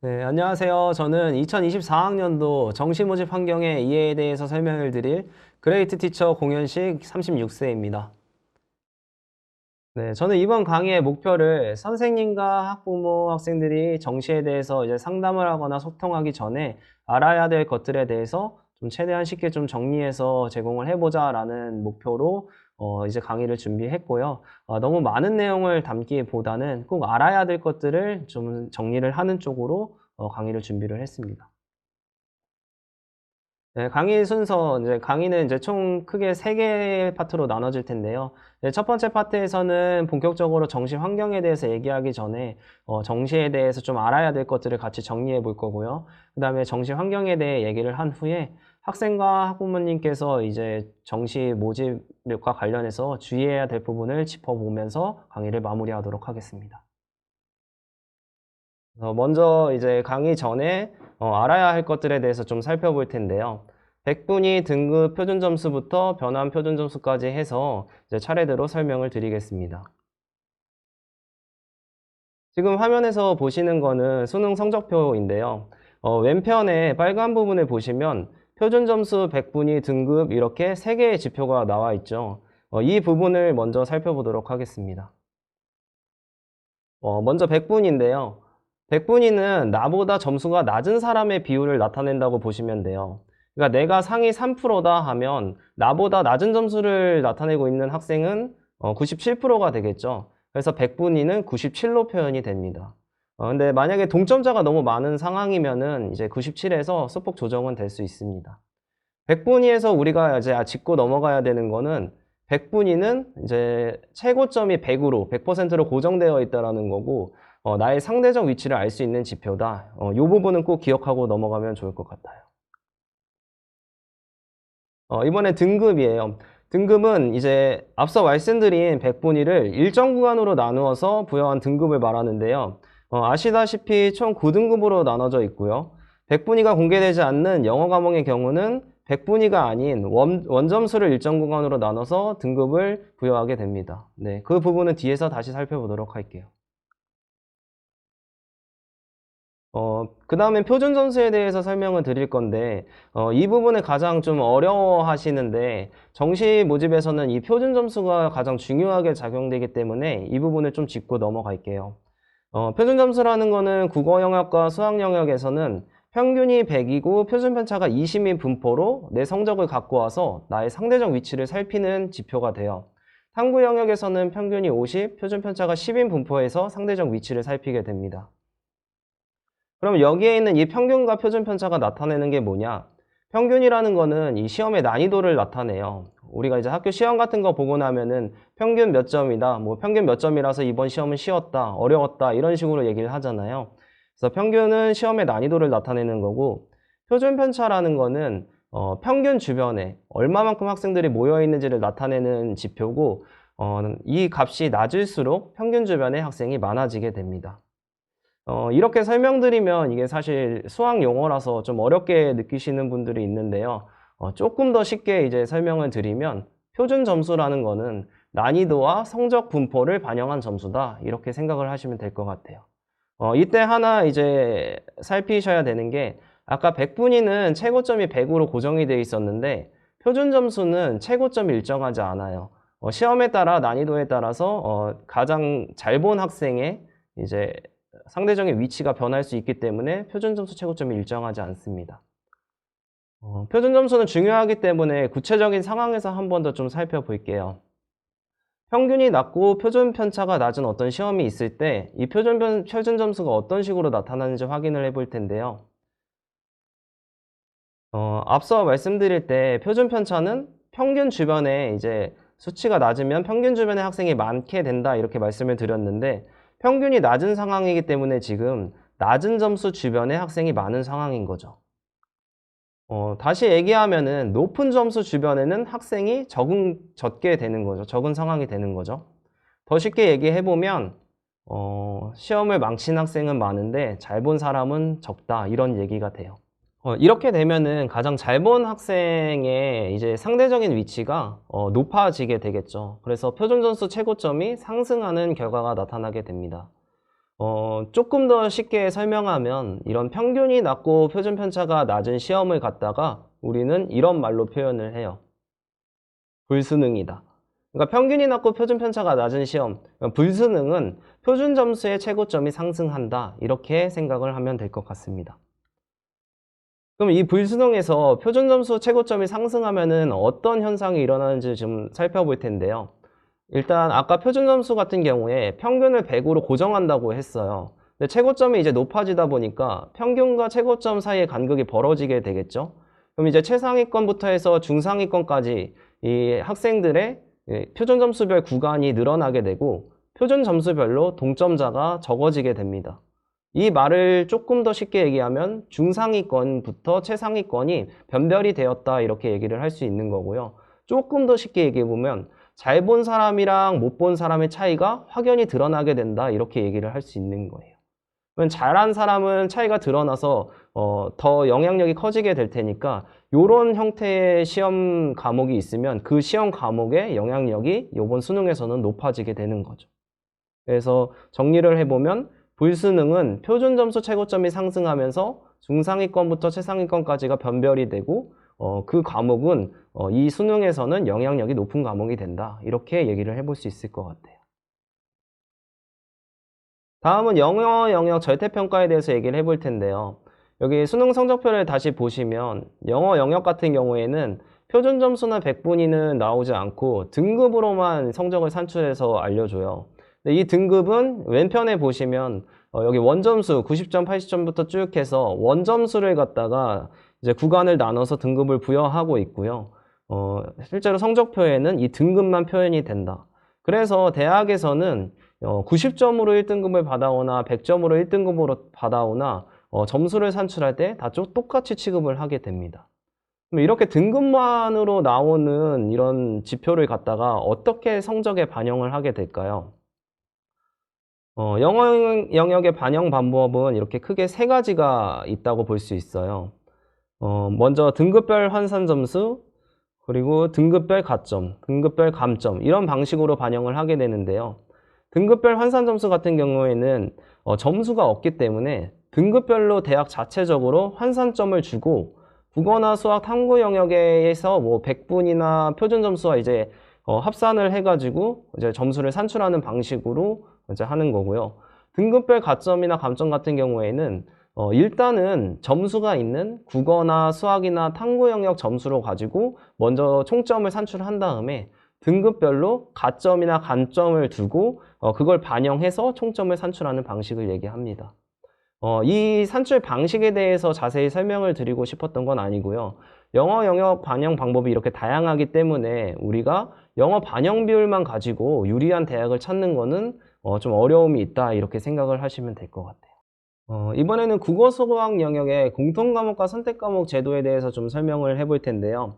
네, 안녕하세요. 저는 2024학년도 정시 모집 환경의 이해에 대해서 설명을 드릴 그레이트 티처 공연식 36세입니다. 네, 저는 이번 강의의 목표를 선생님과 학부모, 학생들이 정시에 대해서 이제 상담을 하거나 소통하기 전에 알아야 될 것들에 대해서 좀 최대한 쉽게 좀 정리해서 제공을 해보자라는 목표로 이제 강의를 준비했고요. 너무 많은 내용을 담기보다는 꼭 알아야 될 것들을 좀 정리를 하는 쪽으로 강의를 준비를 했습니다. 네, 강의 순서, 이제 강의는 이제 총 크게 3개의 파트로 나눠질 텐데요. 네, 첫 번째 파트에서는 본격적으로 정시 환경에 대해서 얘기하기 전에 정시에 대해서 좀 알아야 될 것들을 같이 정리해 볼 거고요. 그 다음에 정시 환경에 대해 얘기를 한 후에 학생과 학부모님께서 이제 정시 모집과 관련해서 주의해야 될 부분을 짚어보면서 강의를 마무리하도록 하겠습니다. 먼저 이제 강의 전에 알아야 할 것들에 대해서 좀 살펴볼 텐데요. 백분위 등급 표준 점수부터 변환 표준 점수까지 해서 이제 차례대로 설명을 드리겠습니다. 지금 화면에서 보시는 거는 수능 성적표인데요. 왼편에 빨간 부분을 보시면 표준 점수, 백분위, 등급 이렇게 3개의 지표가 나와 있죠. 이 부분을 먼저 살펴보도록 하겠습니다. 먼저 백분위인데요. 백분위는 나보다 점수가 낮은 사람의 비율을 나타낸다고 보시면 돼요. 그러니까 내가 상위 3%다 하면 나보다 낮은 점수를 나타내고 있는 학생은 97%가 되겠죠. 그래서 백분위는 97로 표현이 됩니다. 근데 만약에 동점자가 너무 많은 상황이면은 이제 97에서 소폭 조정은 될 수 있습니다. 백분위에서 우리가 이제 짚고 넘어가야 되는 거는 백분위는 이제 최고점이 100으로 100%로 고정되어 있다라는 거고 나의 상대적 위치를 알 수 있는 지표다. 이 부분은 꼭 기억하고 넘어가면 좋을 것 같아요. 이번에 등급이에요. 등급은 이제 앞서 말씀드린 백분위를 일정 구간으로 나누어서 부여한 등급을 말하는데요. 아시다시피 총 9등급으로 나눠져 있고요. 백분위가 공개되지 않는 영어 과목의 경우는 백분위가 아닌 원점수를 일정 구간으로 나눠서 등급을 부여하게 됩니다. 네, 그 부분은 뒤에서 다시 살펴보도록 할게요. 그 다음에 표준 점수에 대해서 설명을 드릴 건데, 이 부분을 가장 좀 어려워 하시는데, 정시 모집에서는 이 표준 점수가 가장 중요하게 작용되기 때문에 이 부분을 좀 짚고 넘어갈게요. 표준 점수라는 거는 국어 영역과 수학 영역에서는 평균이 100이고 표준 편차가 20인 분포로 내 성적을 갖고 와서 나의 상대적 위치를 살피는 지표가 돼요. 탐구 영역에서는 평균이 50, 표준 편차가 10인 분포에서 상대적 위치를 살피게 됩니다. 그럼 여기에 있는 이 평균과 표준 편차가 나타내는 게 뭐냐? 평균이라는 거는 이 시험의 난이도를 나타내요. 우리가 이제 학교 시험 같은 거 보고 나면은 평균 몇 점이다, 뭐 평균 몇 점이라서 이번 시험은 쉬웠다, 어려웠다 이런 식으로 얘기를 하잖아요. 그래서 평균은 시험의 난이도를 나타내는 거고 표준 편차라는 거는 평균 주변에 얼마만큼 학생들이 모여 있는지를 나타내는 지표고 이 값이 낮을수록 평균 주변에 학생이 많아지게 됩니다. 이렇게 설명드리면 이게 사실 수학 용어라서 좀 어렵게 느끼시는 분들이 있는데요. 조금 더 쉽게 이제 설명을 드리면 표준 점수라는 거는 난이도와 성적 분포를 반영한 점수다. 이렇게 생각을 하시면 될 것 같아요. 이때 하나 이제 살피셔야 되는 게 아까 백분위는 최고점이 100으로 고정이 되어 있었는데 표준 점수는 최고점이 일정하지 않아요. 시험에 따라 난이도에 따라서 가장 잘 본 학생의 이제 상대적인 위치가 변할 수 있기 때문에 표준 점수 최고점이 일정하지 않습니다. 표준 점수는 중요하기 때문에 구체적인 상황에서 한 번 더 좀 살펴볼게요. 평균이 낮고 표준 편차가 낮은 어떤 시험이 있을 때 이 표준 점수가 어떤 식으로 나타나는지 확인을 해볼 텐데요. 앞서 말씀드릴 때 표준 편차는 평균 주변에 이제 수치가 낮으면 평균 주변에 학생이 많게 된다 이렇게 말씀을 드렸는데 평균이 낮은 상황이기 때문에 지금 낮은 점수 주변에 학생이 많은 상황인 거죠. 다시 얘기하면은 높은 점수 주변에는 학생이 적게 되는 거죠. 적은 상황이 되는 거죠. 더 쉽게 얘기해보면 시험을 망친 학생은 많은데 잘 본 사람은 적다 이런 얘기가 돼요. 이렇게 되면은 가장 잘 본 학생의 이제 상대적인 위치가 높아지게 되겠죠. 그래서 표준 점수 최고점이 상승하는 결과가 나타나게 됩니다. 조금 더 쉽게 설명하면 이런 평균이 낮고 표준 편차가 낮은 시험을 갖다가 우리는 이런 말로 표현을 해요. 불수능이다. 그러니까 평균이 낮고 표준 편차가 낮은 시험, 불수능은 표준 점수의 최고점이 상승한다. 이렇게 생각을 하면 될 것 같습니다. 그럼 이 불수능에서 표준 점수 최고점이 상승하면은 어떤 현상이 일어나는지 좀 살펴볼 텐데요. 일단 아까 표준 점수 같은 경우에 평균을 100으로 고정한다고 했어요. 근데 최고점이 이제 높아지다 보니까 평균과 최고점 사이의 간극이 벌어지게 되겠죠. 그럼 이제 최상위권부터 해서 중상위권까지 이 학생들의 표준 점수별 구간이 늘어나게 되고 표준 점수별로 동점자가 적어지게 됩니다. 이 말을 조금 더 쉽게 얘기하면 중상위권부터 최상위권이 변별이 되었다 이렇게 얘기를 할 수 있는 거고요. 조금 더 쉽게 얘기해 보면 잘 본 사람이랑 못 본 사람의 차이가 확연히 드러나게 된다 이렇게 얘기를 할 수 있는 거예요. 잘한 사람은 차이가 드러나서 더 영향력이 커지게 될 테니까 이런 형태의 시험 과목이 있으면 그 시험 과목의 영향력이 이번 수능에서는 높아지게 되는 거죠. 그래서 정리를 해보면 불수능은 표준 점수 최고점이 상승하면서 중상위권부터 최상위권까지가 변별이 되고 그 과목은 이 수능에서는 영향력이 높은 과목이 된다. 이렇게 얘기를 해볼 수 있을 것 같아요. 다음은 영어 영역 절대평가에 대해서 얘기를 해볼 텐데요. 여기 수능 성적표를 다시 보시면 영어 영역 같은 경우에는 표준 점수나 100분위는 나오지 않고 등급으로만 성적을 산출해서 알려줘요. 근데 이 등급은 왼편에 보시면 여기 원점수 90점, 80점부터 쭉 해서 원점수를 갖다가 이제 구간을 나눠서 등급을 부여하고 있고요. 실제로 성적표에는 이 등급만 표현이 된다. 그래서 대학에서는 90점으로 1등급을 받아오나 100점으로 1등급으로 받아오나 점수를 산출할 때 다 똑같이 취급을 하게 됩니다. 그럼 이렇게 등급만으로 나오는 이런 지표를 갖다가 어떻게 성적에 반영을 하게 될까요? 영어 영역의 반영 방법은 이렇게 크게 세 가지가 있다고 볼 수 있어요. 먼저 등급별 환산 점수, 그리고 등급별 가점, 등급별 감점 이런 방식으로 반영을 하게 되는데요. 등급별 환산 점수 같은 경우에는 점수가 없기 때문에 등급별로 대학 자체적으로 환산점을 주고 국어나 수학 탐구 영역에서 뭐 100분이나 표준 점수와 이제 합산을 해가지고 이제 점수를 산출하는 방식으로 이제 하는 거고요. 등급별 가점이나 감점 같은 경우에는 일단은 점수가 있는 국어나 수학이나 탐구 영역 점수로 가지고 먼저 총점을 산출한 다음에 등급별로 가점이나 감점을 두고 그걸 반영해서 총점을 산출하는 방식을 얘기합니다. 이 산출 방식에 대해서 자세히 설명을 드리고 싶었던 건 아니고요. 영어 영역 반영 방법이 이렇게 다양하기 때문에 우리가 영어 반영 비율만 가지고 유리한 대학을 찾는 거는 좀 어려움이 있다 이렇게 생각을 하시면 될 것 같아요. 이번에는 국어 수학 영역의 공통과목과 선택과목 제도에 대해서 좀 설명을 해볼 텐데요.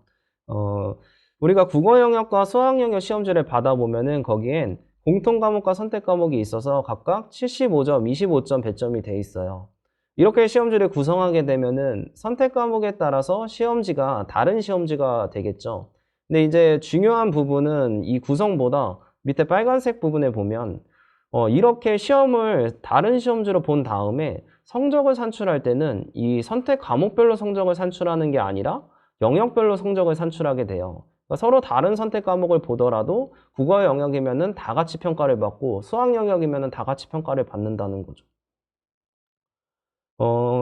우리가 국어 영역과 수학 영역 시험지를 받아보면은 거기엔 공통과목과 선택과목이 있어서 각각 75점, 25점 배점이 돼 있어요. 이렇게 시험지를 구성하게 되면은 선택과목에 따라서 시험지가 다른 시험지가 되겠죠. 근데 이제 중요한 부분은 이 구성보다 밑에 빨간색 부분에 보면 이렇게 시험을 다른 시험지로 본 다음에 성적을 산출할 때는 이 선택 과목별로 성적을 산출하는 게 아니라 영역별로 성적을 산출하게 돼요. 그러니까 서로 다른 선택 과목을 보더라도 국어 영역이면은 다 같이 평가를 받고 수학 영역이면은 다 같이 평가를 받는다는 거죠.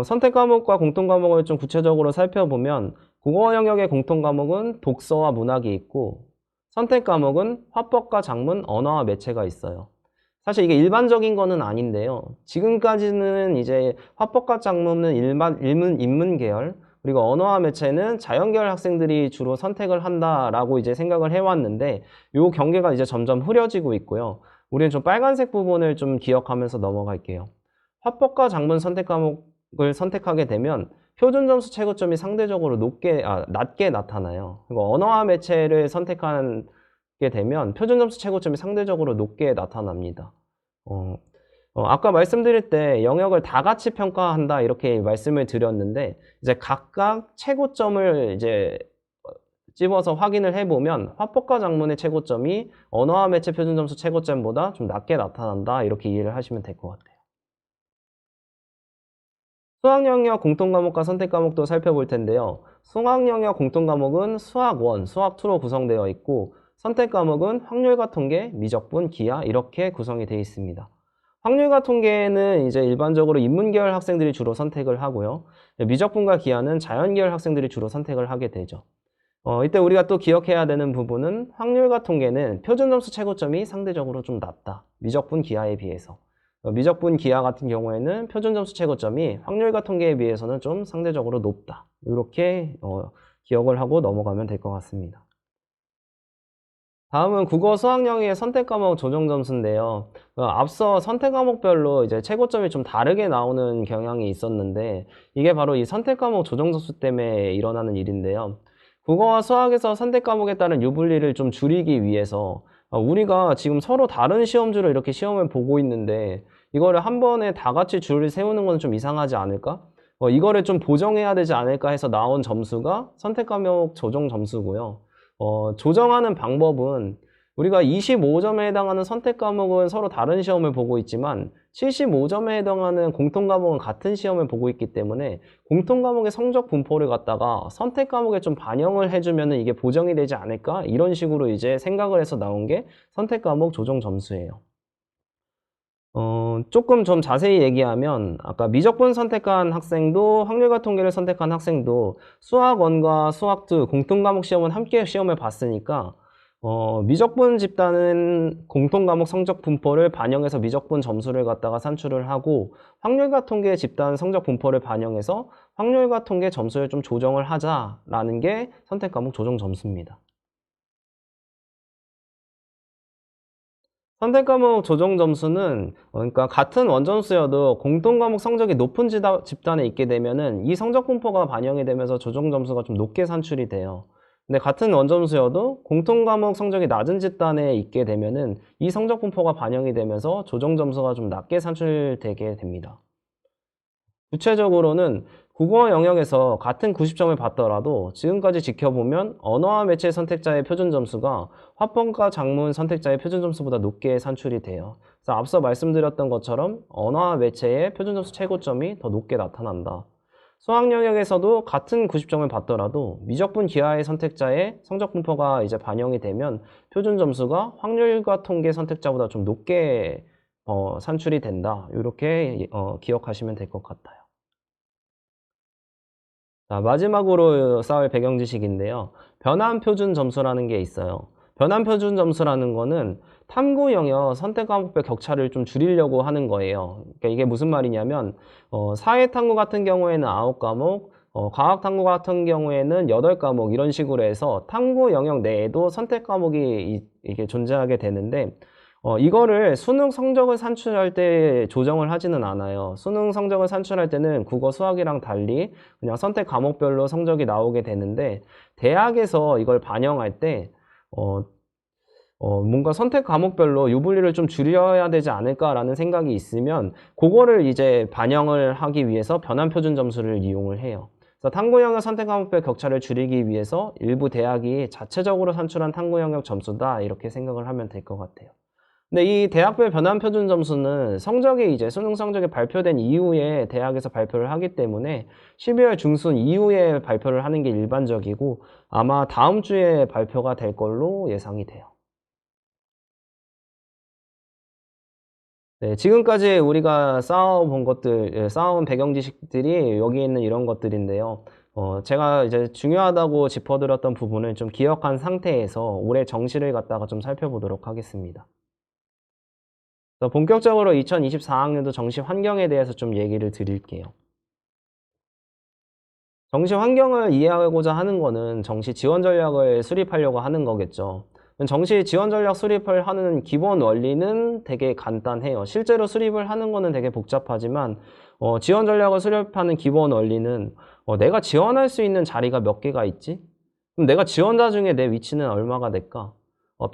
선택 과목과 공통 과목을 좀 구체적으로 살펴보면 국어 영역의 공통 과목은 독서와 문학이 있고 선택 과목은 화법과 작문, 언어와 매체가 있어요. 사실 이게 일반적인 거는 아닌데요. 지금까지는 이제 화법과 작문은 인문 계열, 그리고 언어와 매체는 자연계열 학생들이 주로 선택을 한다라고 이제 생각을 해왔는데 요 경계가 이제 점점 흐려지고 있고요. 우리는 좀 빨간색 부분을 좀 기억하면서 넘어갈게요. 화법과 작문 선택 과목을 선택하게 되면 표준 점수 최고점이 상대적으로 낮게 나타나요. 그리고 언어와 매체를 선택하게 되면 표준 점수 최고점이 상대적으로 높게 나타납니다. 아까 말씀드릴 때 영역을 다 같이 평가한다 이렇게 말씀을 드렸는데 이제 각각 최고점을 이제 집어서 확인을 해보면 화법과 작문의 최고점이 언어와 매체 표준 점수 최고점보다 좀 낮게 나타난다 이렇게 이해를 하시면 될 것 같아요. 수학 영역 공통 과목과 선택 과목도 살펴볼 텐데요. 수학 영역 공통 과목은 수학 1, 수학 2로 구성되어 있고 선택 과목은 확률과 통계, 미적분, 기하 이렇게 구성이 되어 있습니다. 확률과 통계는 이제 일반적으로 인문계열 학생들이 주로 선택을 하고요. 미적분과 기하는 자연계열 학생들이 주로 선택을 하게 되죠. 이때 우리가 또 기억해야 되는 부분은 확률과 통계는 표준점수 최고점이 상대적으로 좀 낮다. 미적분, 기하에 비해서. 미적분, 기하 같은 경우에는 표준점수 최고점이 확률과 통계에 비해서는 좀 상대적으로 높다. 이렇게 기억을 하고 넘어가면 될 것 같습니다. 다음은 국어 수학 영역의 선택 과목 조정 점수인데요. 앞서 선택 과목별로 이제 최고점이 좀 다르게 나오는 경향이 있었는데 이게 바로 이 선택 과목 조정 점수 때문에 일어나는 일인데요. 국어와 수학에서 선택 과목에 따른 유불리를 좀 줄이기 위해서 우리가 지금 서로 다른 시험지로 이렇게 시험을 보고 있는데 이거를 한 번에 다 같이 줄을 세우는 건 좀 이상하지 않을까? 이거를 좀 보정해야 되지 않을까 해서 나온 점수가 선택 과목 조정 점수고요. 조정하는 방법은 우리가 25점에 해당하는 선택 과목은 서로 다른 시험을 보고 있지만 75점에 해당하는 공통 과목은 같은 시험을 보고 있기 때문에 공통 과목의 성적 분포를 갖다가 선택 과목에 좀 반영을 해주면 이게 보정이 되지 않을까? 이런 식으로 이제 생각을 해서 나온 게 선택 과목 조정 점수예요. 조금 좀 자세히 얘기하면 아까 미적분 선택한 학생도 확률과 통계를 선택한 학생도 수학 1과 수학 2 공통 과목 시험은 함께 시험을 봤으니까 미적분 집단은 공통 과목 성적 분포를 반영해서 미적분 점수를 갖다가 산출을 하고 확률과 통계 집단 성적 분포를 반영해서 확률과 통계 점수를 좀 조정을 하자라는 게 선택 과목 조정 점수입니다. 선택 과목 조정 점수는 그러니까 같은 원점수여도 공통 과목 성적이 높은 집단에 있게 되면은 이 성적 분포가 반영이 되면서 조정 점수가 좀 높게 산출이 돼요. 근데 같은 원점수여도 공통 과목 성적이 낮은 집단에 있게 되면은 이 성적 분포가 반영이 되면서 조정 점수가 좀 낮게 산출되게 됩니다. 구체적으로는 국어 영역에서 같은 90점을 받더라도 지금까지 지켜보면 언어와 매체 선택자의 표준 점수가 화법과 작문 선택자의 표준 점수보다 높게 산출이 돼요. 그래서 앞서 말씀드렸던 것처럼 언어와 매체의 표준 점수 최고점이 더 높게 나타난다. 수학 영역에서도 같은 90점을 받더라도 미적분 기하의 선택자의 성적 분포가 이제 반영이 되면 표준 점수가 확률과 통계 선택자보다 좀 높게 산출이 된다. 이렇게 기억하시면 될 것 같아요. 자, 마지막으로 쌓을 배경 지식인데요. 변환 표준 점수라는 게 있어요. 변환 표준 점수라는 거는 탐구 영역 선택 과목별 격차를 좀 줄이려고 하는 거예요. 그러니까 이게 무슨 말이냐면 사회 탐구 같은 경우에는 9과목, 과학 탐구 같은 경우에는 8과목 이런 식으로 해서 탐구 영역 내에도 선택 과목이 이게 존재하게 되는데 이거를 수능 성적을 산출할 때 조정을 하지는 않아요. 수능 성적을 산출할 때는 국어, 수학이랑 달리 그냥 선택 과목별로 성적이 나오게 되는데 대학에서 이걸 반영할 때 뭔가 선택 과목별로 유불리를 좀 줄여야 되지 않을까라는 생각이 있으면 그거를 이제 반영을 하기 위해서 변환 표준 점수를 이용을 해요. 그래서 탐구 영역 선택 과목별 격차를 줄이기 위해서 일부 대학이 자체적으로 산출한 탐구 영역 점수다 이렇게 생각을 하면 될 것 같아요. 근데 이 대학별 변환 표준 점수는 성적이 이제 수능 성적이 발표된 이후에 대학에서 발표를 하기 때문에 12월 중순 이후에 발표를 하는 게 일반적이고 아마 다음 주에 발표가 될 걸로 예상이 돼요. 네, 지금까지 우리가 쌓아본 것들, 쌓아온 배경 지식들이 여기 있는 이런 것들인데요. 제가 이제 중요하다고 짚어드렸던 부분을 좀 기억한 상태에서 올해 정시를 갖다가 좀 살펴보도록 하겠습니다. 본격적으로 2024학년도 정시 환경에 대해서 좀 얘기를 드릴게요. 정시 환경을 이해하고자 하는 거는 정시 지원 전략을 수립하려고 하는 거겠죠. 정시 지원 전략 수립을 하는 기본 원리는 되게 간단해요. 실제로 수립을 하는 거는 되게 복잡하지만 지원 전략을 수립하는 기본 원리는 내가 지원할 수 있는 자리가 몇 개가 있지? 그럼 내가 지원자 중에 내 위치는 얼마가 될까?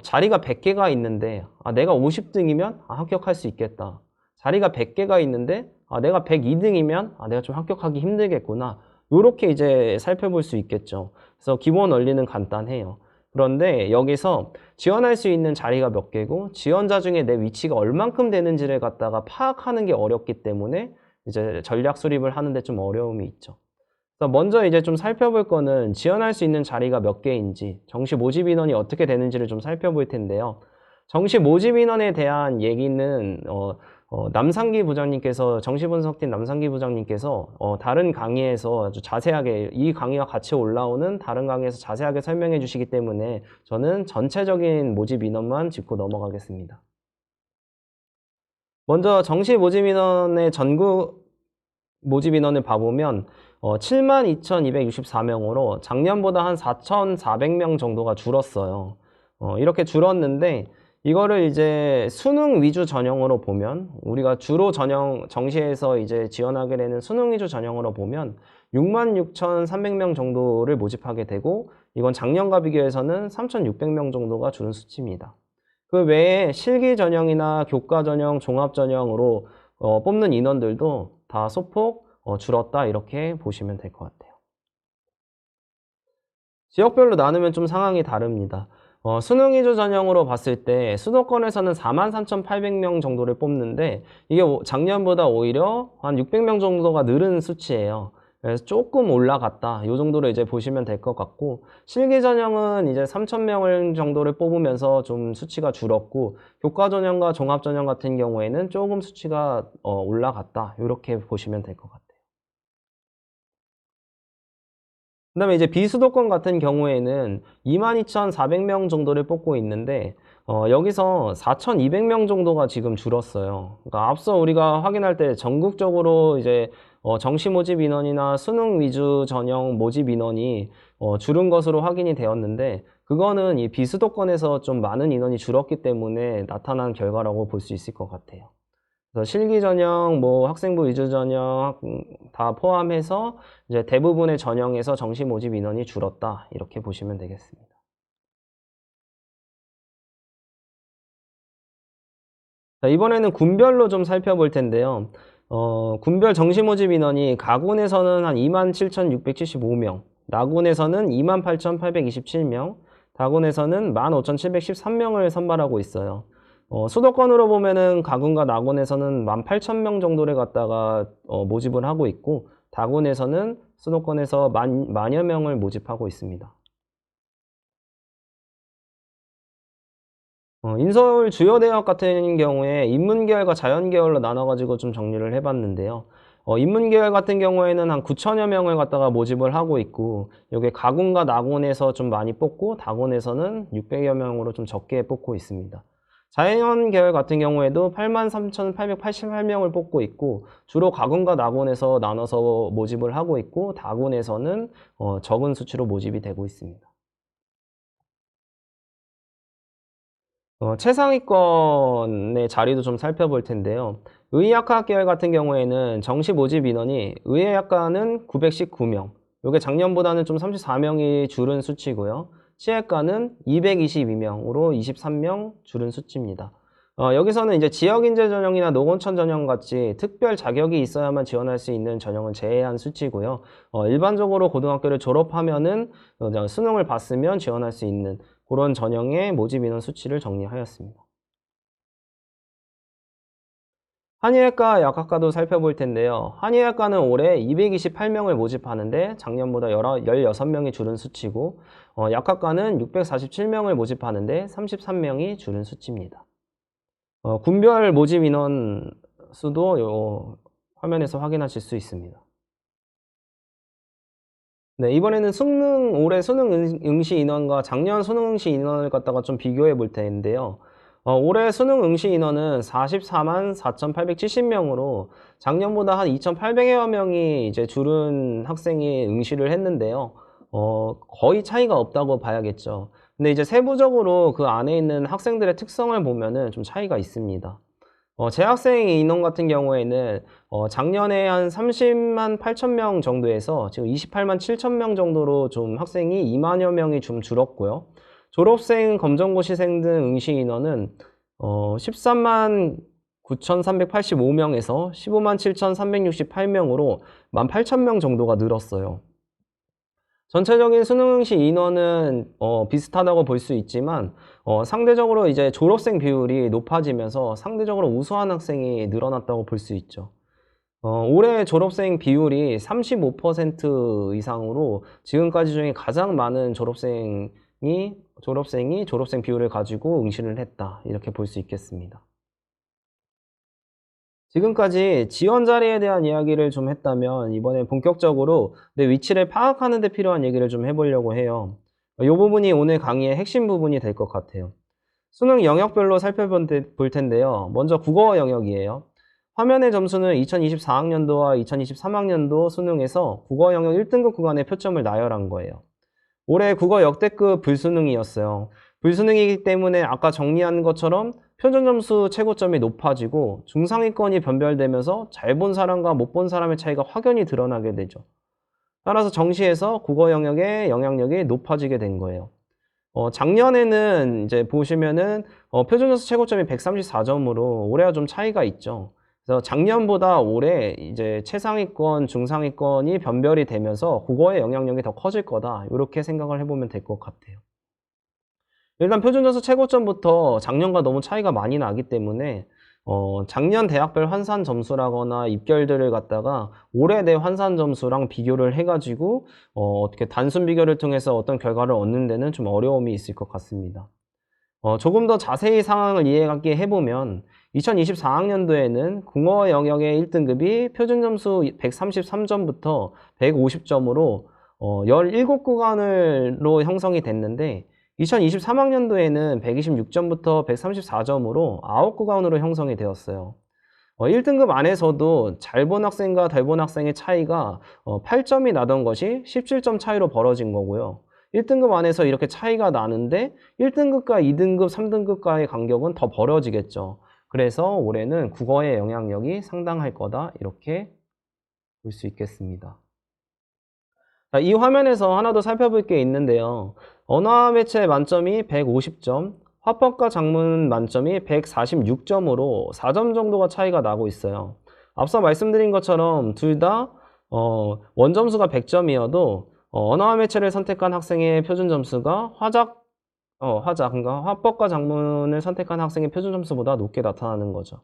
자리가 100개가 있는데 내가 50등이면 합격할 수 있겠다. 자리가 100개가 있는데 내가 102등이면 내가 좀 합격하기 힘들겠구나. 이렇게 이제 살펴볼 수 있겠죠. 그래서 기본 원리는 간단해요. 그런데 여기서 지원할 수 있는 자리가 몇 개고 지원자 중에 내 위치가 얼만큼 되는지를 갖다가 파악하는 게 어렵기 때문에 이제 전략 수립을 하는데 좀 어려움이 있죠. 그래서 먼저 이제 좀 살펴볼 거는 지원할 수 있는 자리가 몇 개인지, 정시 모집 인원이 어떻게 되는지를 좀 살펴볼 텐데요. 정시 모집 인원에 대한 얘기는 남상기 부장님께서, 정시분석팀 남상기 부장님께서 다른 강의에서 아주 자세하게, 이 강의와 같이 올라오는 다른 강의에서 자세하게 설명해 주시기 때문에 저는 전체적인 모집 인원만 짚고 넘어가겠습니다. 먼저 정시 모집 인원의 전국 모집 인원을 봐보면 72,264명으로 작년보다 한 4,400명 정도가 줄었어요. 이렇게 줄었는데, 이거를 이제 수능 위주 전형으로 보면, 우리가 주로 정시에서 이제 지원하게 되는 수능 위주 전형으로 보면 66,300명 정도를 모집하게 되고, 이건 작년과 비교해서는 3,600명 정도가 줄은 수치입니다. 그 외에 실기 전형이나 교과 전형, 종합 전형으로 뽑는 인원들도 다 소폭 줄었다, 이렇게 보시면 될 것 같아요. 지역별로 나누면 좀 상황이 다릅니다. 수능 위주 전형으로 봤을 때 수도권에서는 43,800명 정도를 뽑는데, 이게 작년보다 오히려 한 600명 정도가 늘은 수치예요. 그래서 조금 올라갔다, 이 정도로 이제 보시면 될 것 같고, 실기 전형은 이제 3,000명을 정도를 뽑으면서 좀 수치가 줄었고, 교과 전형과 종합 전형 같은 경우에는 조금 수치가 올라갔다, 이렇게 보시면 될 것 같아요. 그 다음에 이제 비수도권 같은 경우에는 22,400명 정도를 뽑고 있는데, 여기서 4,200명 정도가 지금 줄었어요. 그러니까 앞서 우리가 확인할 때 전국적으로 이제 정시 모집 인원이나 수능 위주 전형 모집 인원이 줄은 것으로 확인이 되었는데, 그거는 이 비수도권에서 좀 많은 인원이 줄었기 때문에 나타난 결과라고 볼 수 있을 것 같아요. 그래서 실기 전형, 뭐 학생부 위주 전형 다 포함해서 이제 대부분의 전형에서 정시 모집 인원이 줄었다, 이렇게 보시면 되겠습니다. 자, 이번에는 군별로 좀 살펴볼 텐데요. 군별 정시 모집 인원이 가군에서는 한 27,675명, 나군에서는 28,827명, 다군에서는 15,713명을 선발하고 있어요. 수도권으로 보면은 가군과 나군에서는 18,000명 정도를 갖다가 모집을 하고 있고, 다군에서는 수도권에서 만여 명을 모집하고 있습니다. 인서울 주요 대학 같은 경우에 인문계열과 자연계열로 나눠가지고 좀 정리를 해봤는데요. 인문계열 같은 경우에는 한 9,000여 명을 갖다가 모집을 하고 있고, 여기 가군과 나군에서 좀 많이 뽑고, 다군에서는 600여 명으로 좀 적게 뽑고 있습니다. 자연계열 같은 경우에도 83,888명을 뽑고 있고, 주로 가군과 나군에서 나눠서 모집을 하고 있고, 다군에서는 적은 수치로 모집이 되고 있습니다. 최상위권의 자리도 좀 살펴볼 텐데요. 의예학과 계열 같은 경우에는 정시 모집 인원이 의예학과는 919명, 이게 작년보다는 좀 34명이 줄은 수치고요. 치외과는 222명으로 23명 줄은 수치입니다. 여기서는 이제 지역인재 전형이나 농어촌 전형 같이 특별 자격이 있어야만 지원할 수 있는 전형은 제외한 수치고요. 일반적으로 고등학교를 졸업하면은 수능을 봤으면 지원할 수 있는 그런 전형의 모집 인원 수치를 정리하였습니다. 한의학과, 약학과도 살펴볼 텐데요. 한의학과는 올해 228명을 모집하는데 작년보다 16명이 줄은 수치고, 약학과는 647명을 모집하는데 33명이 줄은 수치입니다. 군별 모집 인원 수도 화면에서 확인하실 수 있습니다. 네, 이번에는 올해 수능 응시 인원과 작년 수능 응시 인원을 갖다가 좀 비교해 볼 텐데요. 올해 수능 응시 인원은 44만 4,870명으로 작년보다 한 2,800여 명이 이제 줄은 학생이 응시를 했는데요. 거의 차이가 없다고 봐야겠죠. 근데 이제 세부적으로 그 안에 있는 학생들의 특성을 보면은 좀 차이가 있습니다. 재학생 인원 같은 경우에는 작년에 한 30만 8천 명 정도에서 지금 28만 7천 명 정도로 좀 학생이 2만여 명이 좀 줄었고요. 졸업생, 검정고시생 등 응시 인원은 13만 9,385명에서 15만 7,368명으로 18,000명 정도가 늘었어요. 전체적인 수능 응시 인원은 비슷하다고 볼 수 있지만 상대적으로 이제 졸업생 비율이 높아지면서 상대적으로 우수한 학생이 늘어났다고 볼 수 있죠. 올해 졸업생 비율이 35% 이상으로 지금까지 중에 가장 많은 졸업생 비율을 가지고 응시를 했다. 이렇게 볼 수 있겠습니다. 지금까지 지원 자리에 대한 이야기를 좀 했다면 이번에 본격적으로 내 위치를 파악하는 데 필요한 얘기를 좀 해보려고 해요. 이 부분이 오늘 강의의 핵심 부분이 될 것 같아요. 수능 영역별로 살펴볼 텐데요. 먼저 국어 영역이에요. 화면의 점수는 2024학년도와 2023학년도 수능에서 국어 영역 1등급 구간의 표점을 나열한 거예요. 올해 국어 역대급 불수능이었어요. 불수능이기 때문에 아까 정리한 것처럼 표준 점수 최고점이 높아지고 중상위권이 변별되면서 잘 본 사람과 못 본 사람의 차이가 확연히 드러나게 되죠. 따라서 정시에서 국어 영역의 영향력이 높아지게 된 거예요. 작년에는 이제 보시면은 표준 점수 최고점이 134점으로 올해와 좀 차이가 있죠. 그래서 작년보다 올해 이제 최상위권, 중상위권이 변별이 되면서 국어의 영향력이 더 커질 거다. 이렇게 생각을 해보면 될 것 같아요. 일단 표준 점수 최고점부터 작년과 너무 차이가 많이 나기 때문에 작년 대학별 환산 점수라거나 입결들을 갖다가 올해 내 환산 점수랑 비교를 해가지고 어떻게 단순 비교를 통해서 어떤 결과를 얻는 데는 좀 어려움이 있을 것 같습니다. 조금 더 자세히 상황을 이해하게 해보면 2024학년도에는 국어 영역의 1등급이 표준 점수 133점부터 150점으로 17구간으로 형성이 됐는데 2023학년도에는 126점부터 134점으로 9구간으로 형성이 되었어요. 1등급 안에서도 잘 본 학생과 덜 본 학생의 차이가 8점이 나던 것이 17점 차이로 벌어진 거고요. 1등급 안에서 이렇게 차이가 나는데 1등급과 2등급, 3등급과의 간격은 더 벌어지겠죠. 그래서 올해는 국어의 영향력이 상당할 거다. 이렇게 볼 수 있겠습니다. 자, 이 화면에서 하나 더 살펴볼 게 있는데요. 언어와 매체 만점이 150점, 화법과 작문 만점이 146점으로 4점 정도가 차이가 나고 있어요. 앞서 말씀드린 것처럼 둘 다 원점수가 100점이어도 언어와 매체를 선택한 학생의 표준 점수가 그러니까 화법과 작문을 선택한 학생의 표준 점수보다 높게 나타나는 거죠.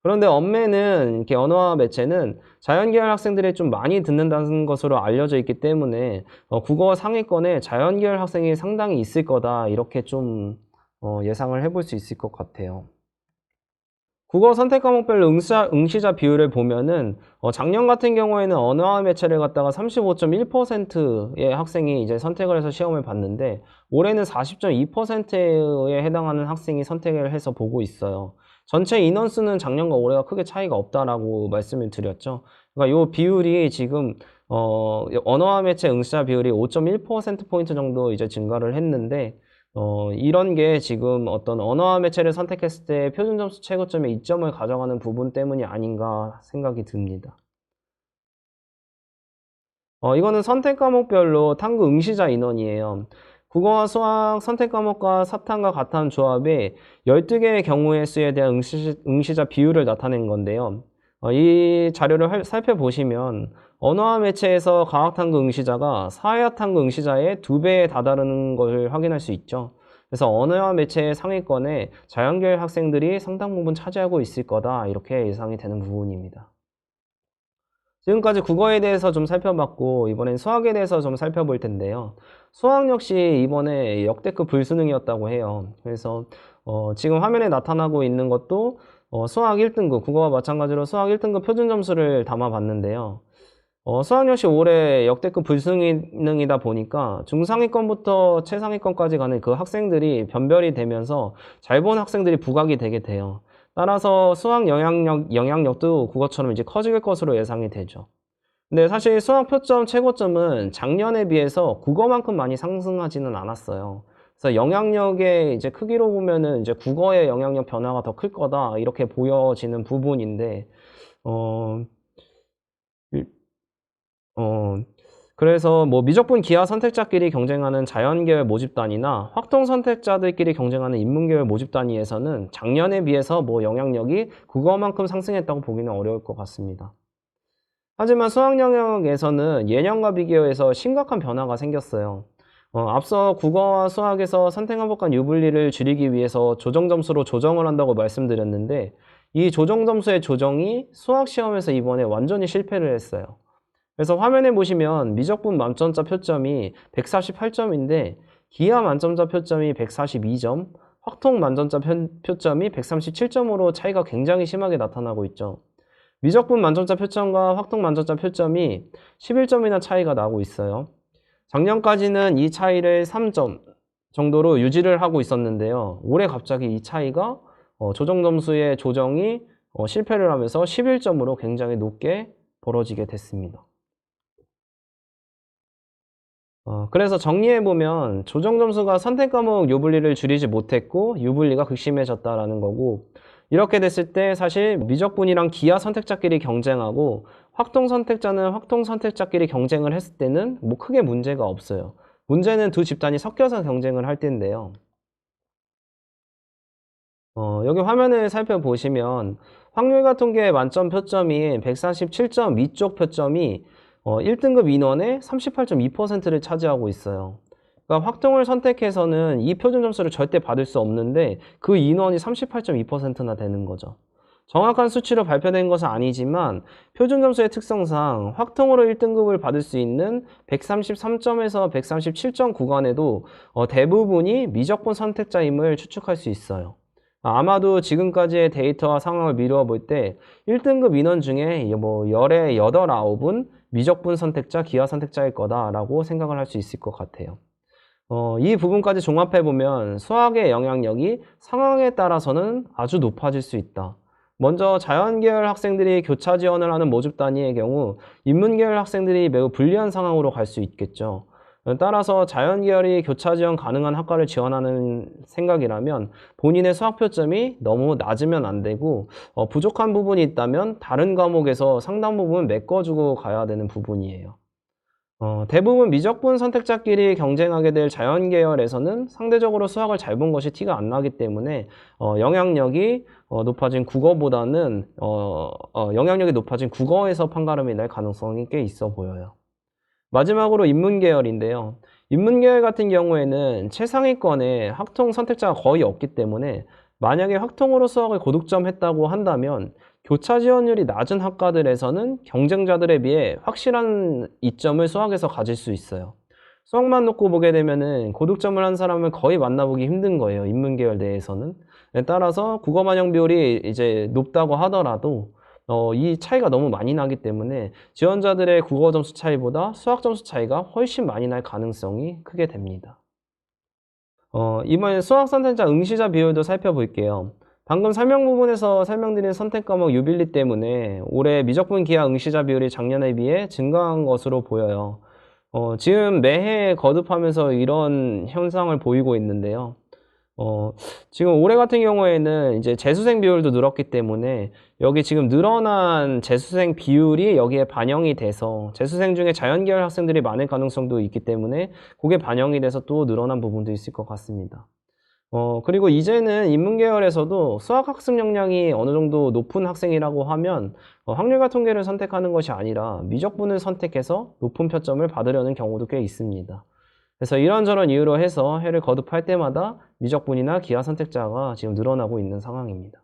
그런데 언매는 이렇게 언어와 매체는 자연계열 학생들이 좀 많이 듣는다는 것으로 알려져 있기 때문에 국어 상위권에 자연계열 학생이 상당히 있을 거다 이렇게 좀 예상을 해볼 수 있을 것 같아요. 국어 선택 과목별로 응시자 비율을 보면은 작년 같은 경우에는 언어와 매체를 갖다가 35.1%의 학생이 이제 선택을 해서 시험을 봤는데 올해는 40.2%에 해당하는 학생이 선택을 해서 보고 있어요. 전체 인원수는 작년과 올해가 크게 차이가 없다라고 말씀을 드렸죠. 그러니까 이 비율이 지금 언어와 매체 응시자 비율이 5.1%포인트 정도 이제 증가를 했는데 이런 게 지금 어떤 언어와 매체를 선택했을 때 표준 점수 최고점에 이점을 가져가는 부분 때문이 아닌가 생각이 듭니다. 이거는 선택 과목별로 탐구 응시자 인원이에요. 국어와 수학 선택 과목과 사탐과 가탐 조합의 12개의 경우의 수에 대한 응시자 비율을 나타낸 건데요. 이 자료를 살펴보시면 언어와 매체에서 과학탐구 응시자가 사회학탐구 응시자의 2배에 다다르는 것을 확인할 수 있죠. 그래서 언어와 매체의 상위권에 자연계열 학생들이 상당 부분 차지하고 있을 거다 이렇게 예상이 되는 부분입니다. 지금까지 국어에 대해서 좀 살펴봤고 이번엔 수학에 대해서 좀 살펴볼 텐데요. 수학 역시 이번에 역대급 불수능이었다고 해요. 그래서 지금 화면에 나타나고 있는 것도 수학 1등급, 국어와 마찬가지로 수학 1등급 표준 점수를 담아봤는데요. 수학 역시 올해 역대급 불수능이다 보니까 중상위권부터 최상위권까지 가는 그 학생들이 변별이 되면서 잘 본 학생들이 부각이 되게 돼요. 따라서 수학 영향력도 국어처럼 이제 커질 것으로 예상이 되죠. 근데 사실 수학 표점 최고점은 작년에 비해서 국어만큼 많이 상승하지는 않았어요. 그래서 영향력의 이제 크기로 보면은 이제 국어의 영향력 변화가 더 클 거다 이렇게 보여지는 부분인데 그래서 뭐 미적분 기하 선택자끼리 경쟁하는 자연계열 모집단이나 확통 선택자들끼리 경쟁하는 인문계열 모집단위에서는 작년에 비해서 뭐 영향력이 국어만큼 상승했다고 보기는 어려울 것 같습니다. 하지만 수학 영역에서는 예년과 비교해서 심각한 변화가 생겼어요. 앞서 국어와 수학에서 선택 항목 간 유불리를 줄이기 위해서 조정 점수로 조정을 한다고 말씀드렸는데 이 조정 점수의 조정이 수학 시험에서 이번에 완전히 실패를 했어요. 그래서 화면에 보시면 미적분 만점자 표점이 148점인데 기하 만점자 표점이 142점, 확통 만점자 표점이 137점으로 차이가 굉장히 심하게 나타나고 있죠. 미적분 만점자 표점과 확통 만점자 표점이 11점이나 차이가 나고 있어요. 작년까지는 이 차이를 3점 정도로 유지를 하고 있었는데요. 올해 갑자기 이 차이가 조정 점수의 조정이 실패를 하면서 11점으로 굉장히 높게 벌어지게 됐습니다. 그래서 정리해보면 조정 점수가 선택 과목 유불리를 줄이지 못했고 유불리가 극심해졌다라는 거고, 이렇게 됐을 때 사실 미적분이랑 기하 선택자끼리 경쟁하고 확통 선택자는 확통 선택자끼리 경쟁을 했을 때는 뭐 크게 문제가 없어요. 문제는 두 집단이 섞여서 경쟁을 할 때인데요. 여기 화면을 살펴보시면 확률과 통계의 만점 표점인 147점 위쪽 표점이 1등급 인원의 38.2%를 차지하고 있어요. 그러니까 확통을 선택해서는 이 표준 점수를 절대 받을 수 없는데 그 인원이 38.2%나 되는 거죠. 정확한 수치로 발표된 것은 아니지만 표준 점수의 특성상 확통으로 1등급을 받을 수 있는 133점에서 137점 구간에도 대부분이 미적분 선택자임을 추측할 수 있어요. 아마도 지금까지의 데이터와 상황을 미루어 볼 때 1등급 인원 중에 뭐 열의 8, 9은 미적분 선택자, 기하 선택자일 거다라고 생각을 할 수 있을 것 같아요. 이 부분까지 종합해보면 수학의 영향력이 상황에 따라서는 아주 높아질 수 있다. 먼저 자연계열 학생들이 교차 지원을 하는 모집 단위의 경우 인문계열 학생들이 매우 불리한 상황으로 갈 수 있겠죠. 따라서 자연계열이 교차 지원 가능한 학과를 지원하는 생각이라면 본인의 수학 표점이 너무 낮으면 안 되고 부족한 부분이 있다면 다른 과목에서 상당 부분 메꿔주고 가야 되는 부분이에요. 대부분 미적분 선택자끼리 경쟁하게 될 자연계열에서는 상대적으로 수학을 잘 본 것이 티가 안 나기 때문에 영향력이 높아진 국어보다는 영향력이 높아진 국어에서 판가름이 날 가능성이 꽤 있어 보여요. 마지막으로 인문계열인데요. 인문계열 같은 경우에는 최상위권에 확통 선택자가 거의 없기 때문에 만약에 확통으로 수학을 고득점 했다고 한다면 교차 지원율이 낮은 학과들에서는 경쟁자들에 비해 확실한 이점을 수학에서 가질 수 있어요. 수학만 놓고 보게 되면은 고득점을 한 사람을 거의 만나보기 힘든 거예요. 인문계열 내에서는. 따라서 국어 반영 비율이 이제 높다고 하더라도 이 차이가 너무 많이 나기 때문에 지원자들의 국어 점수 차이보다 수학 점수 차이가 훨씬 많이 날 가능성이 크게 됩니다. 이번엔 수학 선택자 응시자 비율도 살펴볼게요. 방금 설명 부분에서 설명드린 선택 과목 유빌리 때문에 올해 미적분 기하 응시자 비율이 작년에 비해 증가한 것으로 보여요. 지금 매해 거듭하면서 이런 현상을 보이고 있는데요. 지금 올해 같은 경우에는 이제 재수생 비율도 늘었기 때문에 여기 지금 늘어난 재수생 비율이 여기에 반영이 돼서 재수생 중에 자연계열 학생들이 많을 가능성도 있기 때문에 그게 반영이 돼서 또 늘어난 부분도 있을 것 같습니다. 그리고 이제는 인문계열에서도 수학 학습 역량이 어느 정도 높은 학생이라고 하면 확률과 통계를 선택하는 것이 아니라 미적분을 선택해서 높은 표점을 받으려는 경우도 꽤 있습니다. 그래서 이런저런 이유로 해서 해를 거듭할 때마다 미적분이나 기하 선택자가 지금 늘어나고 있는 상황입니다.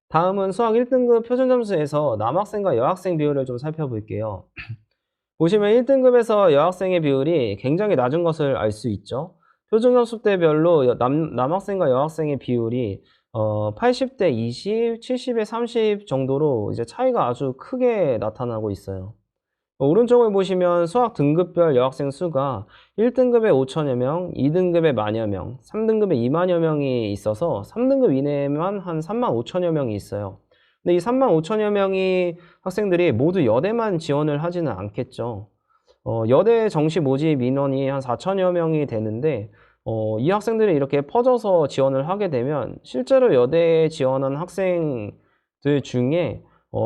다음은 수학 1등급 표준 점수에서 남학생과 여학생 비율을 좀 살펴볼게요. 보시면 1등급에서 여학생의 비율이 굉장히 낮은 것을 알 수 있죠. 표준 점수대별로 남학생과 여학생의 비율이 80대 20, 70에 30 정도로 이제 차이가 아주 크게 나타나고 있어요. 오른쪽을 보시면 수학 등급별 여학생 수가 1등급에 5천여 명, 2등급에 만여 명, 3등급에 2만여 명이 있어서 3등급 이내에만 한 3만 5천여 명이 있어요. 근데 이 3만 5천여 명이 학생들이 모두 여대만 지원을 하지는 않겠죠. 여대 정시 모집 인원이 한 4천여 명이 되는데 이 학생들이 이렇게 퍼져서 지원을 하게 되면 실제로 여대에 지원한 학생들 중에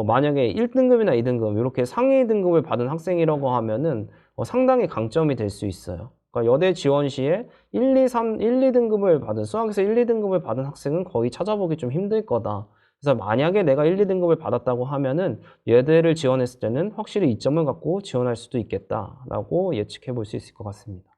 만약에 1등급이나 2등급 이렇게 상위 등급을 받은 학생이라고 하면은 상당히 강점이 될 수 있어요. 그러니까 여대 지원 시에 1, 2, 3, 1, 2등급을 받은 수학에서 1, 2등급을 받은 학생은 거의 찾아보기 좀 힘들 거다. 그래서 만약에 내가 1, 2등급을 받았다고 하면은 여대를 지원했을 때는 확실히 이점을 갖고 지원할 수도 있겠다라고 예측해 볼 수 있을 것 같습니다.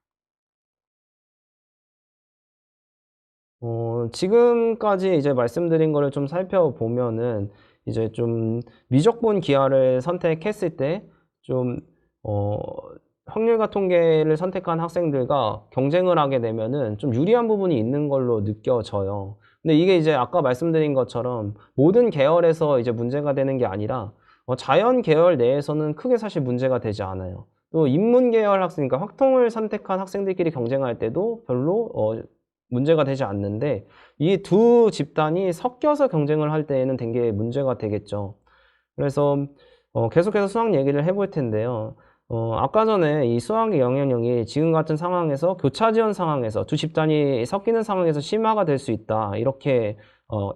지금까지 이제 말씀드린 거를 좀 살펴보면은 이제 좀 미적분 기하를 선택했을 때 좀 어 확률과 통계를 선택한 학생들과 경쟁을 하게 되면은 좀 유리한 부분이 있는 걸로 느껴져요. 근데 이게 이제 아까 말씀드린 것처럼 모든 계열에서 이제 문제가 되는 게 아니라 자연 계열 내에서는 크게 사실 문제가 되지 않아요. 또 인문 계열 학생, 그러니까 확통을 선택한 학생들끼리 경쟁할 때도 별로 문제가 되지 않는데, 이 두 집단이 섞여서 경쟁을 할 때에는 되게 문제가 되겠죠. 그래서 계속해서 수학 얘기를 해볼 텐데요. 아까 전에 이 수학의 영향력이 지금 같은 상황에서 교차 지원 상황에서 두 집단이 섞이는 상황에서 심화가 될 수 있다. 이렇게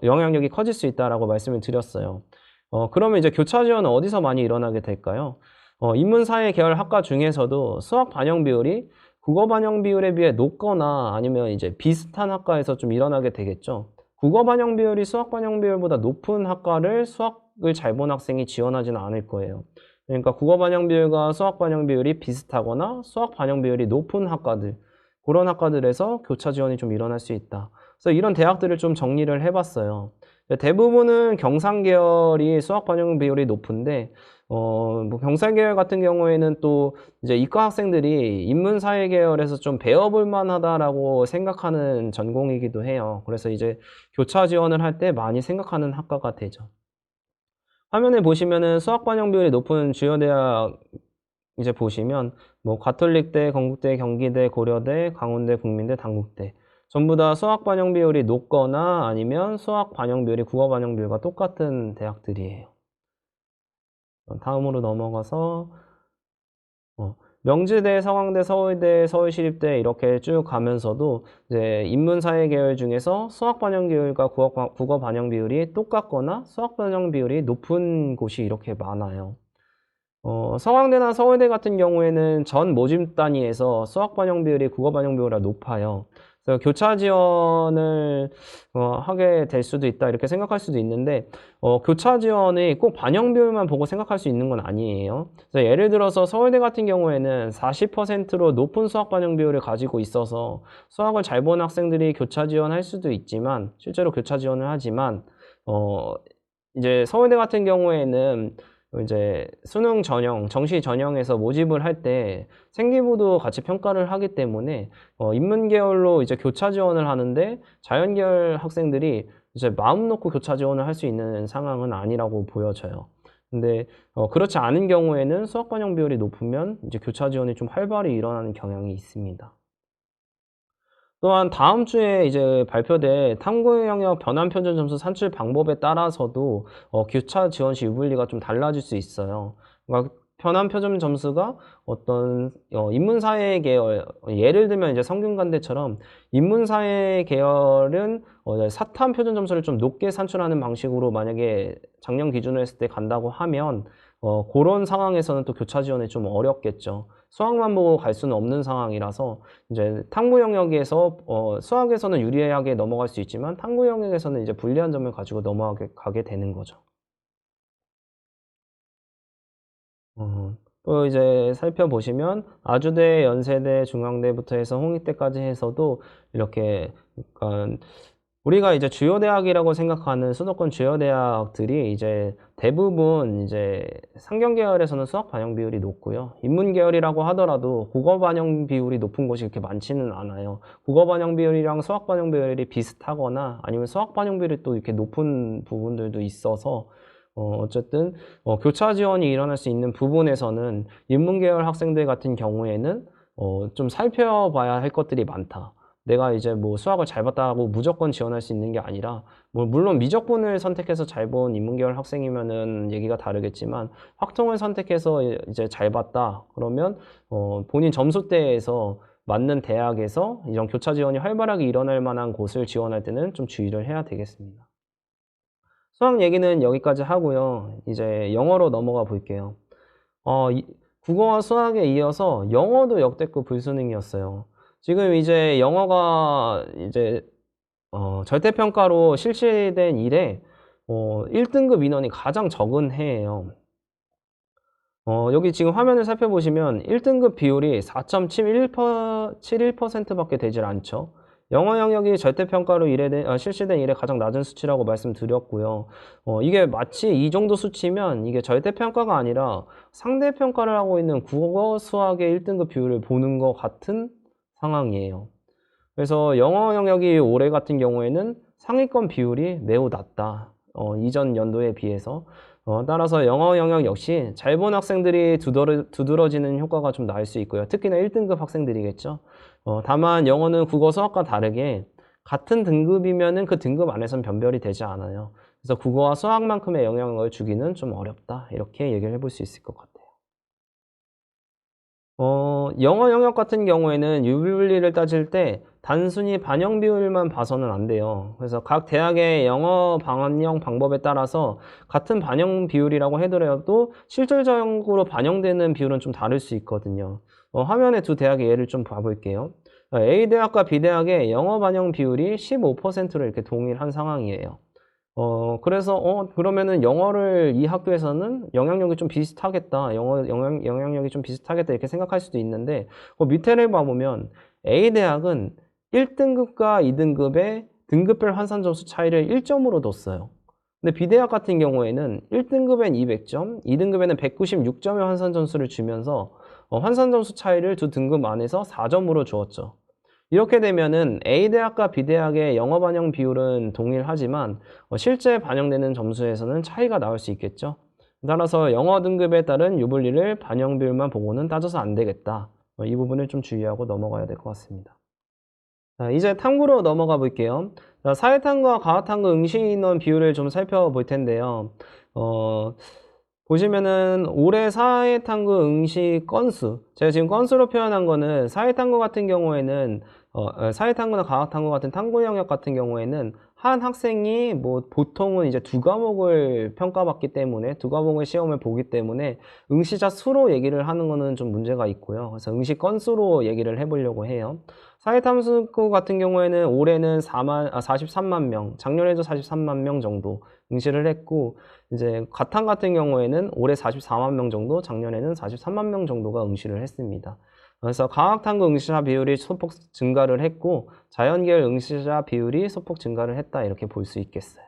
영향력이 커질 수 있다라고 말씀을 드렸어요. 그러면 이제 교차 지원은 어디서 많이 일어나게 될까요? 인문사회 계열 학과 중에서도 수학 반영 비율이 국어 반영 비율에 비해 높거나 아니면 이제 비슷한 학과에서 좀 일어나게 되겠죠. 국어 반영 비율이 수학 반영 비율보다 높은 학과를 수학을 잘 본 학생이 지원하지는 않을 거예요. 그러니까 국어 반영 비율과 수학 반영 비율이 비슷하거나 수학 반영 비율이 높은 학과들, 그런 학과들에서 교차 지원이 좀 일어날 수 있다. 그래서 이런 대학들을 좀 정리를 해봤어요. 대부분은 경상 계열이 수학 반영 비율이 높은데, 뭐 경상 계열 같은 경우에는 또 이제 이과 학생들이 인문사회 계열에서 좀 배워볼 만하다라고 생각하는 전공이기도 해요. 그래서 이제 교차 지원을 할 때 많이 생각하는 학과가 되죠. 화면에 보시면은 수학 반영 비율이 높은 주요 대학 이제 보시면 뭐 가톨릭대, 건국대, 경기대, 고려대, 강원대, 국민대, 단국대 전부 다 수학 반영 비율이 높거나 아니면 수학 반영 비율이 국어 반영 비율과 똑같은 대학들이에요. 다음으로 넘어가서 명지대, 서강대, 서울대, 서울시립대 이렇게 쭉 가면서도 이제 인문사회 계열 중에서 수학 반영 비율과 국어 반영 비율이 똑같거나 수학 반영 비율이 높은 곳이 이렇게 많아요. 서강대나 서울대 같은 경우에는 전 모집 단위에서 수학 반영 비율이 국어 반영 비율보다 높아요. 그래서 교차 지원을 하게 될 수도 있다 이렇게 생각할 수도 있는데 교차 지원이 꼭 반영 비율만 보고 생각할 수 있는 건 아니에요. 그래서 예를 들어서 서울대 같은 경우에는 40%로 높은 수학 반영 비율을 가지고 있어서 수학을 잘 보는 학생들이 교차 지원할 수도 있지만 실제로 교차 지원을 하지만 이제 서울대 같은 경우에는 이제 수능 전형, 정시 전형에서 모집을 할 때 생기부도 같이 평가를 하기 때문에 인문 계열로 이제 교차 지원을 하는데 자연 계열 학생들이 이제 마음 놓고 교차 지원을 할 수 있는 상황은 아니라고 보여져요. 근데 그렇지 않은 경우에는 수학 반영 비율이 높으면 이제 교차 지원이 좀 활발히 일어나는 경향이 있습니다. 또한 다음 주에 이제 발표될 탐구 영역 변환 표준 점수 산출 방법에 따라서도 교차 지원 시 유불리가 좀 달라질 수 있어요. 그러니까 변환 표준 점수가 어떤 인문사회 계열, 예를 들면 이제 성균관대처럼 인문사회 계열은 사탐 표준 점수를 좀 높게 산출하는 방식으로 만약에 작년 기준으로 했을 때 간다고 하면 그런 상황에서는 또 교차 지원이 좀 어렵겠죠. 수학만 보고 갈 수는 없는 상황이라서 이제 탐구 영역에서 수학에서는 유리하게 넘어갈 수 있지만 탐구 영역에서는 이제 불리한 점을 가지고 넘어가게 되는 거죠. 또 이제 살펴보시면 아주대, 연세대, 중앙대부터 해서 홍익대까지 해서도 이렇게 약간 우리가 이제 주요 대학이라고 생각하는 수도권 주요 대학들이 이제 대부분 이제 상경 계열에서는 수학 반영 비율이 높고요. 인문 계열이라고 하더라도 국어 반영 비율이 높은 곳이 그렇게 많지는 않아요. 국어 반영 비율이랑 수학 반영 비율이 비슷하거나 아니면 수학 반영 비율이 또 이렇게 높은 부분들도 있어서 어쨌든 교차 지원이 일어날 수 있는 부분에서는 인문 계열 학생들 같은 경우에는 좀 살펴봐야 할 것들이 많다. 내가 이제 뭐 수학을 잘 봤다고 무조건 지원할 수 있는 게 아니라 뭐 물론 미적분을 선택해서 잘 본 인문계열 학생이면은 얘기가 다르겠지만 확통을 선택해서 이제 잘 봤다 그러면 본인 점수대에서 맞는 대학에서 이런 교차 지원이 활발하게 일어날 만한 곳을 지원할 때는 좀 주의를 해야 되겠습니다. 수학 얘기는 여기까지 하고요. 이제 영어로 넘어가 볼게요. 국어와 수학에 이어서 영어도 역대급 불수능이었어요. 지금 이제 영어가 이제 절대평가로 실시된 이래 1등급 인원이 가장 적은 해예요. 여기 지금 화면을 살펴보시면 1등급 비율이 4.71%밖에 되질 않죠. 영어 영역이 절대평가로 실시된 일에 가장 낮은 수치라고 말씀드렸고요. 이게 마치 이 정도 수치면 이게 절대평가가 아니라 상대평가를 하고 있는 국어, 수학의 1등급 비율을 보는 것 같은 상황이에요. 그래서 영어 영역이 올해 같은 경우에는 상위권 비율이 매우 낮다. 이전 연도에 비해서. 따라서 영어 영역 역시 잘 본 학생들이 두드러지는 효과가 좀 나을 수 있고요. 특히나 1등급 학생들이겠죠. 다만 영어는 국어, 수학과 다르게 같은 등급이면은 그 등급 안에선 변별이 되지 않아요. 그래서 국어와 수학만큼의 영향을 주기는 좀 어렵다. 이렇게 얘기를 해볼 수 있을 것 같아요. 영어 영역 같은 경우에는 유불리를 따질 때 단순히 반영 비율만 봐서는 안 돼요. 그래서 각 대학의 영어 반영 방법에 따라서 같은 반영 비율이라고 하더라도 실질적으로 반영되는 비율은 좀 다를 수 있거든요. 화면에 두 대학의 예를 좀 봐볼게요. A대학과 B대학의 영어 반영 비율이 15%로 이렇게 동일한 상황이에요. 그래서 그러면은 영어를 이 학교에서는 영향력이 좀 비슷하겠다. 영향력이 좀 비슷하겠다. 이렇게 생각할 수도 있는데, 밑에를 봐보면 A대학은 1등급과 2등급의 등급별 환산 점수 차이를 1점으로 뒀어요. 근데 B대학 같은 경우에는 1등급엔 200점, 2등급에는 196점의 환산 점수를 주면서 환산 점수 차이를 두 등급 안에서 4점으로 주었죠. 이렇게 되면은 A대학과 B대학의 영어 반영 비율은 동일하지만 실제 반영되는 점수에서는 차이가 나올 수 있겠죠. 따라서 영어 등급에 따른 유불리를 반영 비율만 보고는 따져서 안 되겠다. 이 부분을 좀 주의하고 넘어가야 될 것 같습니다. 자, 이제 탐구로 넘어가 볼게요. 자, 사회탐구와 과학탐구 응시 인원 비율을 좀 살펴볼 텐데요. 보시면은 올해 사회탐구 응시 건수, 제가 지금 건수로 표현한 거는 사회탐구 같은 경우에는 사회탐구나 과학탐구 같은 탐구 영역 같은 경우에는 한 학생이 뭐 보통은 이제 두 과목을 평가받기 때문에 두 과목의 시험을 보기 때문에 응시자 수로 얘기를 하는 거는 좀 문제가 있고요. 그래서 응시 건수로 얘기를 해보려고 해요. 사회탐구 같은 경우에는 올해는 43만 명, 작년에도 43만 명 정도 응시를 했고, 이제 가탕 같은 경우에는 올해 44만 명 정도, 작년에는 43만 명 정도가 응시를 했습니다. 그래서 과학탐구 응시자 비율이 소폭 증가를 했고 자연계열 응시자 비율이 소폭 증가를 했다 이렇게 볼 수 있겠어요.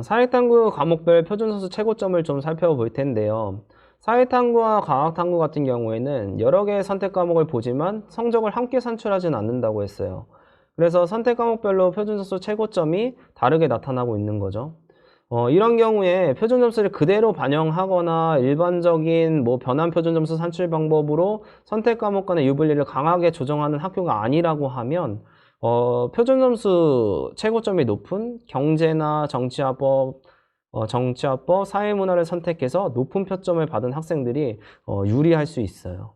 사회탐구 과목별 표준선수 최고점을 좀 살펴볼 텐데요. 사회탐구와 과학탐구 같은 경우에는 여러 개의 선택 과목을 보지만 성적을 함께 산출하지는 않는다고 했어요. 그래서 선택 과목별로 표준선수 최고점이 다르게 나타나고 있는 거죠. 이런 경우에 표준 점수를 그대로 반영하거나 일반적인 뭐 변환 표준 점수 산출 방법으로 선택 과목 간의 유불리를 강하게 조정하는 학교가 아니라고 하면 표준 점수 최고점이 높은 경제나 정치화법, 사회문화를 선택해서 높은 표점을 받은 학생들이 유리할 수 있어요.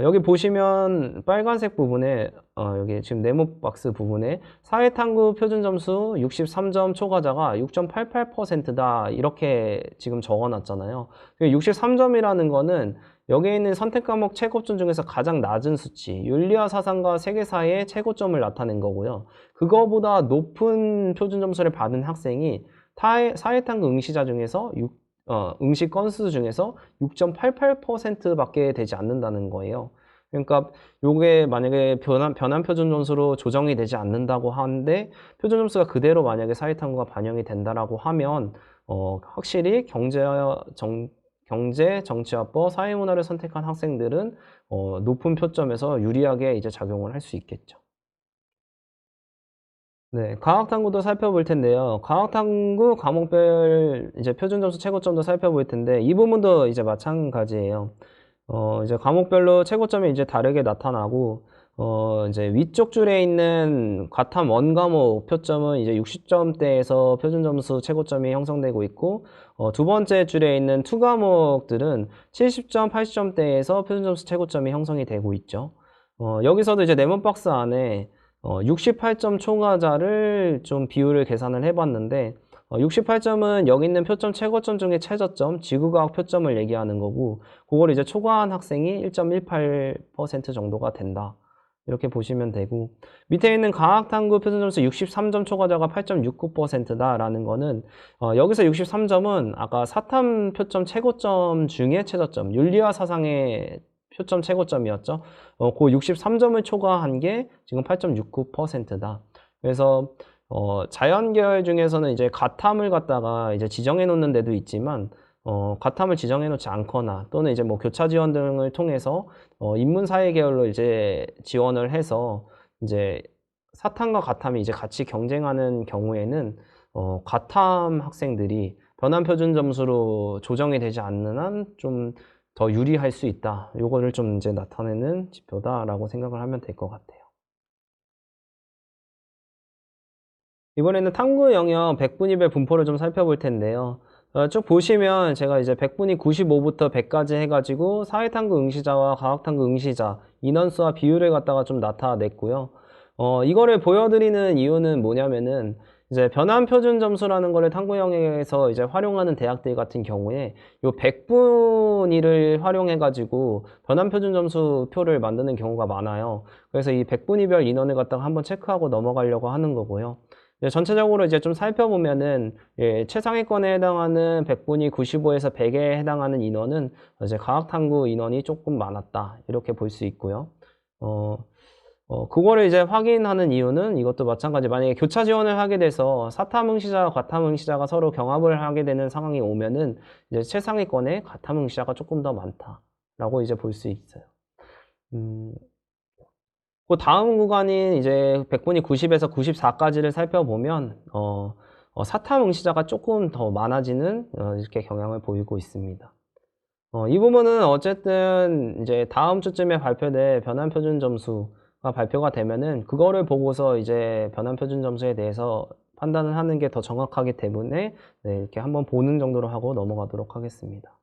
여기 보시면 빨간색 부분에 여기 지금 네모 박스 부분에 사회탐구 표준점수 63점 초과자가 6.88%다 이렇게 지금 적어놨잖아요. 63점이라는 거는 여기에 있는 선택 과목 최고점 중에서 가장 낮은 수치, 윤리와 사상과 세계사의 최고점을 나타낸 거고요. 그거보다 높은 표준점수를 받은 학생이 사회탐구 응시자 중에서 응시 건수 중에서 6.88%밖에 되지 않는다는 거예요. 그러니까 요게 만약에 변환 표준 점수로 조정이 되지 않는다고 하는데 표준 점수가 그대로 만약에 사회탐구가 반영이 된다라고 하면 확실히 경제, 정치화법, 사회문화를 선택한 학생들은 높은 표점에서 유리하게 이제 작용을 할 수 있겠죠. 네, 과학탐구도 살펴볼 텐데요. 과학탐구 과목별 이제 표준점수 최고점도 살펴볼 텐데 이 부분도 이제 마찬가지예요. 이제 과목별로 최고점이 이제 다르게 나타나고 이제 위쪽 줄에 있는 과탐 원 과목 표점은 이제 60점대에서 표준점수 최고점이 형성되고 있고 두 번째 줄에 있는 투 과목들은 70점, 80점대에서 표준점수 최고점이 형성이 되고 있죠. 여기서도 이제 네모박스 안에 68점 초과자를 좀 비율을 계산을 해봤는데 68점은 여기 있는 표점 최고점 중에 최저점, 지구과학 표점을 얘기하는 거고 그걸 이제 초과한 학생이 1.18% 정도가 된다. 이렇게 보시면 되고 밑에 있는 과학탐구 표준점수 63점 초과자가 8.69%다라는 거는 여기서 63점은 아까 사탐 표점 최고점 중에 최저점, 윤리와 사상의 표점 최고점이었죠. 그 63점을 초과한 게 지금 8.69%다. 그래서 자연계열 중에서는 이제 가탐을 갖다가 이제 지정해 놓는 데도 있지만 가탐을 지정해 놓지 않거나 또는 이제 뭐 교차 지원 등을 통해서 인문사회 계열로 이제 지원을 해서 이제 사탐과 가탐이 이제 같이 경쟁하는 경우에는 가탐 학생들이 변환 표준 점수로 조정이 되지 않는 한 좀 더 유리할 수 있다. 요거를 좀 이제 나타내는 지표다라고 생각을 하면 될 것 같아요. 이번에는 탐구 영역 백분위별 분포를 좀 살펴볼 텐데요. 쭉 보시면 제가 이제 백분위 95부터 100까지 해가지고 사회탐구 응시자와 과학탐구 응시자 인원수와 비율을 갖다가 좀 나타냈고요. 이거를 보여드리는 이유는 뭐냐면은 이제 변환 표준 점수라는 거를 탐구 영역에서 이제 활용하는 대학들 같은 경우에 요 백분위를 활용해가지고 변환 표준 점수 표를 만드는 경우가 많아요. 그래서 이 백분위별 인원을 갖다가 한번 체크하고 넘어가려고 하는 거고요. 전체적으로 이제 좀 살펴보면은 최상위권에 해당하는 백분위 95에서 100에 해당하는 인원은 이제 과학탐구 인원이 조금 많았다 이렇게 볼 수 있고요. 그거를 이제 확인하는 이유는 이것도 마찬가지 만약에 교차 지원을 하게 돼서 사탐 응시자와 과탐 응시자가 서로 경합을 하게 되는 상황이 오면은 이제 최상위권에 과탐 응시자가 조금 더 많다라고 이제 볼 수 있어요. 그 다음 구간인 이제 백분위 90에서 94까지를 살펴보면 사탐 응시자가 조금 더 많아지는 이렇게 경향을 보이고 있습니다. 이 부분은 어쨌든 이제 다음 주쯤에 발표될 변환 표준 점수가 발표가 되면은 그거를 보고서 이제 변환 표준 점수에 대해서 판단을 하는 게 더 정확하기 때문에 네, 이렇게 한번 보는 정도로 하고 넘어가도록 하겠습니다.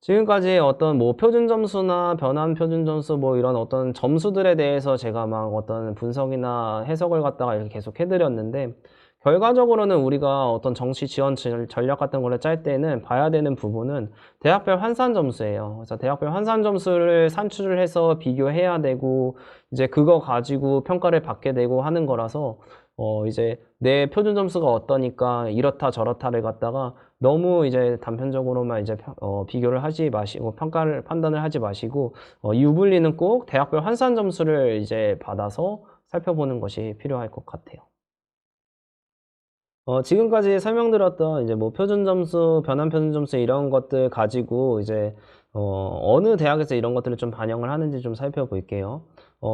지금까지 어떤 뭐 표준 점수나 변환 표준 점수 뭐 이런 어떤 점수들에 대해서 제가 막 어떤 분석이나 해석을 갖다가 이렇게 계속 해드렸는데 결과적으로는 우리가 어떤 정시 지원 전략 같은 거를 짤 때는 봐야 되는 부분은 대학별 환산 점수예요. 그래서 대학별 환산 점수를 산출을 해서 비교해야 되고 이제 그거 가지고 평가를 받게 되고 하는 거라서 이제 내 표준 점수가 어떠니까 이렇다 저렇다를 갖다가 너무 이제 단편적으로만 이제 비교를 하지 마시고 판단을 하지 마시고 유불리는 꼭 대학별 환산 점수를 이제 받아서 살펴보는 것이 필요할 것 같아요. 지금까지 설명드렸던 이제 뭐 표준 점수, 변환 표준 점수 이런 것들 가지고 이제 어느 대학에서 이런 것들을 좀 반영을 하는지 좀 살펴볼게요.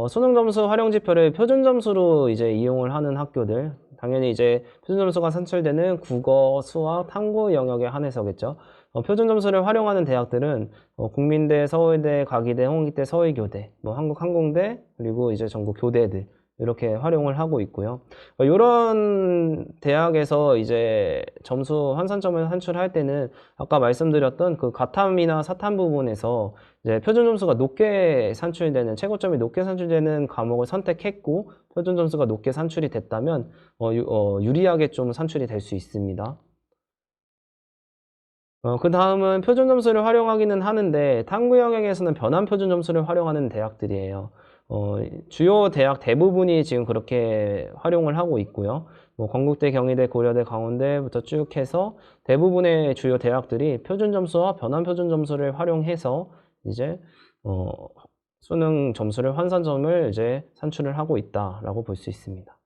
수능 점수 활용 지표를 표준 점수로 이제 이용을 하는 학교들, 당연히 이제 표준 점수가 산출되는 국어, 수학, 탐구 영역에 한해서겠죠. 표준 점수를 활용하는 대학들은 국민대, 서울대, 가기대, 홍익대, 서울교대, 뭐 한국항공대, 그리고 이제 전국 교대들 이렇게 활용을 하고 있고요. 이런 대학에서 이제 점수 환산점을 산출할 때는 아까 말씀드렸던 그 가탐이나 사탐 부분에서 이제 표준 점수가 높게 산출되는 최고점이 높게 산출되는 과목을 선택했고 표준 점수가 높게 산출이 됐다면 유리하게 좀 산출이 될 수 있습니다. 그 다음은 표준 점수를 활용하기는 하는데 탐구 영역에서는 변환 표준 점수를 활용하는 대학들이에요. 주요 대학 대부분이 지금 그렇게 활용을 하고 있고요. 뭐 건국대, 경희대, 고려대, 강원대부터 쭉 해서 대부분의 주요 대학들이 표준 점수와 변환 표준 점수를 활용해서 이제 수능 점수를 환산점을 이제 산출을 하고 있다라고 볼 수 있습니다.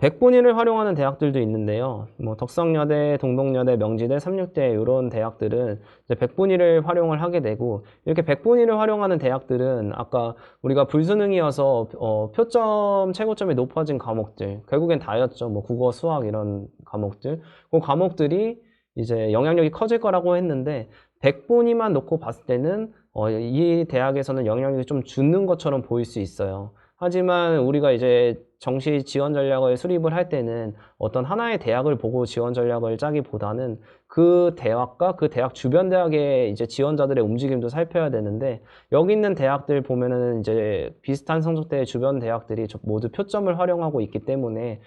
백분위를 활용하는 대학들도 있는데요. 뭐 덕성여대, 동덕여대, 명지대, 삼육대 이런 대학들은 이제 백분위를 활용을 하게 되고 이렇게 백분위를 활용하는 대학들은 아까 우리가 불수능이어서 표점 최고점이 높아진 과목들 결국엔 다였죠. 뭐 국어, 수학 이런 과목들 그 과목들이 이제 영향력이 커질 거라고 했는데 백분위만 놓고 봤을 때는 이 대학에서는 영향력이 좀 주는 것처럼 보일 수 있어요. 하지만 우리가 이제 정시 지원 전략을 수립을 할 때는 어떤 하나의 대학을 보고 지원 전략을 짜기보다는 그 대학과 그 대학 주변 대학의 이제 지원자들의 움직임도 살펴야 되는데 여기 있는 대학들 보면은 이제 비슷한 성적대의 주변 대학들이 모두 표점을 활용하고 있기 때문에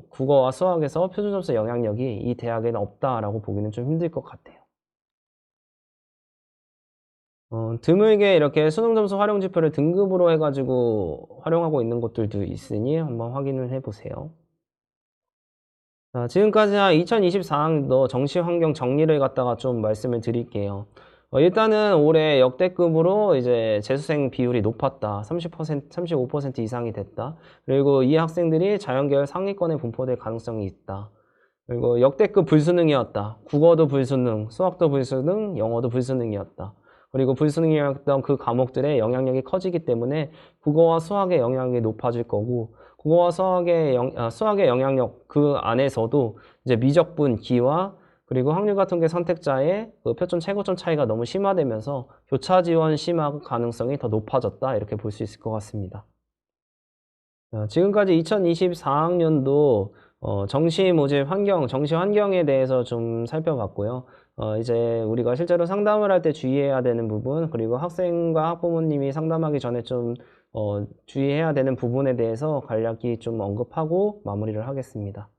국어와 수학에서 표준 점수 영향력이 이 대학에는 없다라고 보기는 좀 힘들 것 같아요. 드물게 이렇게 수능 점수 활용 지표를 등급으로 해가지고 활용하고 있는 곳들도 있으니 한번 확인을 해보세요. 자, 지금까지 한 2024학년도 정시 환경 정리를 갖다가 좀 말씀을 드릴게요. 일단은 올해 역대급으로 이제 재수생 비율이 높았다. 30%, 35% 이상이 됐다. 그리고 이 학생들이 자연계열 상위권에 분포될 가능성이 있다. 그리고 역대급 불수능이었다. 국어도 불수능, 수학도 불수능, 영어도 불수능이었다. 그리고 불수능이었던 그 과목들의 영향력이 커지기 때문에 국어와 수학의 영향력이 높아질 거고, 국어와 수학의 영향력 그 안에서도 이제 미적분, 기화, 그리고 확률 같은 게 선택자의 그 표준 최고점 차이가 너무 심화되면서 교차 지원 심화 가능성이 더 높아졌다. 이렇게 볼 수 있을 것 같습니다. 지금까지 2024학년도 정시 모집 환경, 정시 환경에 대해서 좀 살펴봤고요. 이제 우리가 실제로 상담을 할 때 주의해야 되는 부분, 그리고 학생과 학부모님이 상담하기 전에 좀 주의해야 되는 부분에 대해서 간략히 좀 언급하고 마무리를 하겠습니다.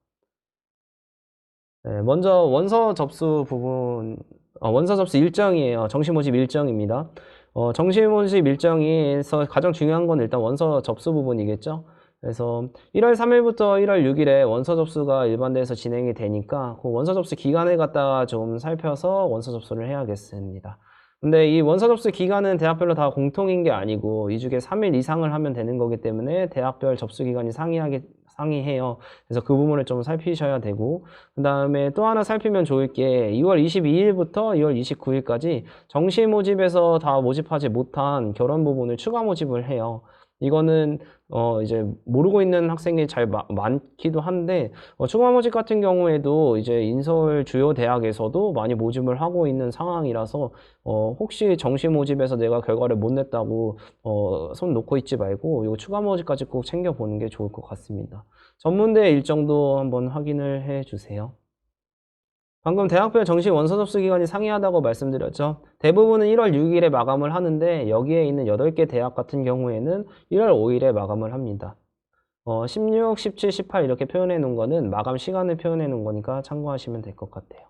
네, 먼저 원서 접수 부분, 원서 접수 일정이에요. 정시 모집 일정입니다. 정시 모집 일정에서 가장 중요한 건 일단 원서 접수 부분이겠죠. 그래서 1월 3일부터 1월 6일에 원서 접수가 일반대에서 진행이 되니까 그 원서 접수 기간을 갖다가 좀 살펴서 원서 접수를 해야겠습니다. 근데 이 원서 접수 기간은 대학별로 다 공통인 게 아니고 2주에 3일 이상을 하면 되는 거기 때문에 대학별 접수 기간이 상이해요. 그래서 그 부분을 좀 살피셔야 되고, 그 다음에 또 하나 살피면 좋을 게 2월 22일부터 2월 29일까지 정시 모집에서 다 모집하지 못한 결혼 부분을 추가 모집을 해요. 이거는 이제 모르고 있는 학생이 잘 많기도 한데, 추가 모집 같은 경우에도 이제 인서울 주요 대학에서도 많이 모집을 하고 있는 상황이라서 혹시 정시 모집에서 내가 결과를 못 냈다고 손 놓고 있지 말고 이거 추가 모집까지 꼭 챙겨보는 게 좋을 것 같습니다. 전문대 일정도 한번 확인을 해 주세요. 방금 대학별 정시 원서 접수 기간이 상이하다고 말씀드렸죠. 대부분은 1월 6일에 마감을 하는데 여기에 있는 8개 대학 같은 경우에는 1월 5일에 마감을 합니다. 16, 17, 18 이렇게 표현해 놓은 거는 마감 시간을 표현해 놓은 거니까 참고하시면 될 것 같아요.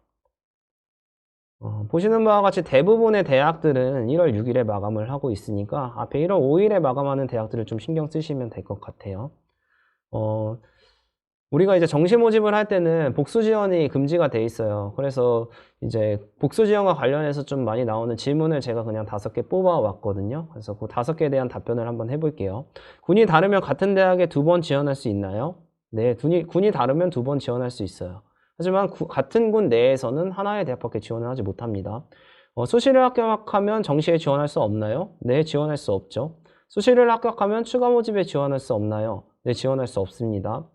보시는 바와 같이 대부분의 대학들은 1월 6일에 마감을 하고 있으니까 앞에 1월 5일에 마감하는 대학들을 좀 신경 쓰시면 될 것 같아요. 우리가 이제 정시 모집을 할 때는 복수 지원이 금지가 돼 있어요. 그래서 이제 복수 지원과 관련해서 좀 많이 나오는 질문을 제가 그냥 5개 뽑아 왔거든요. 그래서 그 5개에 대한 답변을 한번 해볼게요. 군이 다르면 같은 대학에 2번 지원할 수 있나요? 네, 군이 다르면 2번 지원할 수 있어요. 하지만 같은 군 내에서는 하나의 대학밖에 지원을 하지 못합니다. 수시를 합격하면 정시에 지원할 수 없나요? 네, 지원할 수 없죠. 수시를 합격하면 추가 모집에 지원할 수 없나요? 네, 지원할 수 없습니다.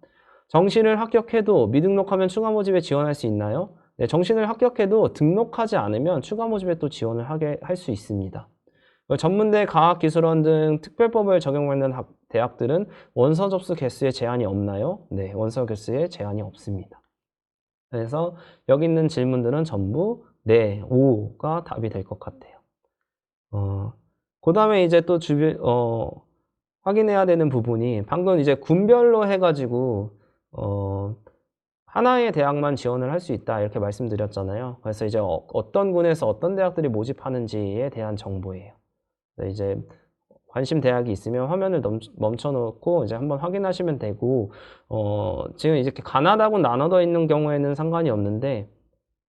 정시를 합격해도 미등록하면 추가 모집에 지원할 수 있나요? 네, 정시를 합격해도 등록하지 않으면 추가 모집에 또 지원을 할 수 있습니다. 전문대, 과학기술원 등 특별법을 적용하는 대학들은 원서 접수 개수에 제한이 없나요? 네, 원서 개수에 제한이 없습니다. 그래서 여기 있는 질문들은 전부 네, 5가 답이 될 것 같아요. 그 다음에 이제 또 확인해야 되는 부분이 방금 이제 군별로 해가지고 하나의 대학만 지원을 할 수 있다 이렇게 말씀드렸잖아요. 그래서 이제 어떤 군에서 어떤 대학들이 모집하는지에 대한 정보예요. 이제 관심 대학이 있으면 화면을 멈춰 놓고 이제 한번 확인하시면 되고, 지금 이렇게 가나다군 나눠져 있는 경우에는 상관이 없는데,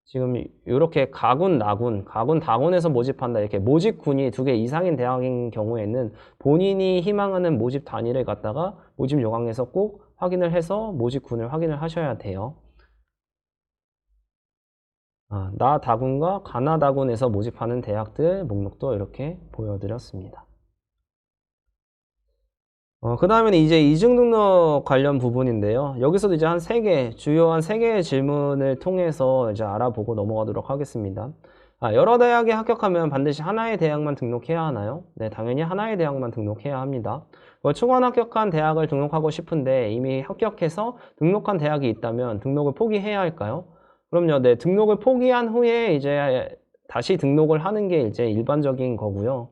지금 이렇게 가군, 나군, 가군, 다군에서 모집한다 이렇게 모집군이 2개 이상인 대학인 경우에는 본인이 희망하는 모집 단위를 갖다가 모집 요강에서 꼭 확인을 해서 모집군을 확인을 하셔야 돼요. 나 다군과 가나 다군에서 모집하는 대학들 목록도 이렇게 보여드렸습니다. 그 다음에는 이제 이중등록 관련 부분인데요. 여기서도 이제 주요한 3개의 질문을 통해서 이제 알아보고 넘어가도록 하겠습니다. 여러 대학에 합격하면 반드시 하나의 대학만 등록해야 하나요? 네, 당연히 하나의 대학만 등록해야 합니다. 추가 합격한 대학을 등록하고 싶은데 이미 합격해서 등록한 대학이 있다면 등록을 포기해야 할까요? 그럼요. 네, 등록을 포기한 후에 이제 다시 등록을 하는 게 이제 일반적인 거고요.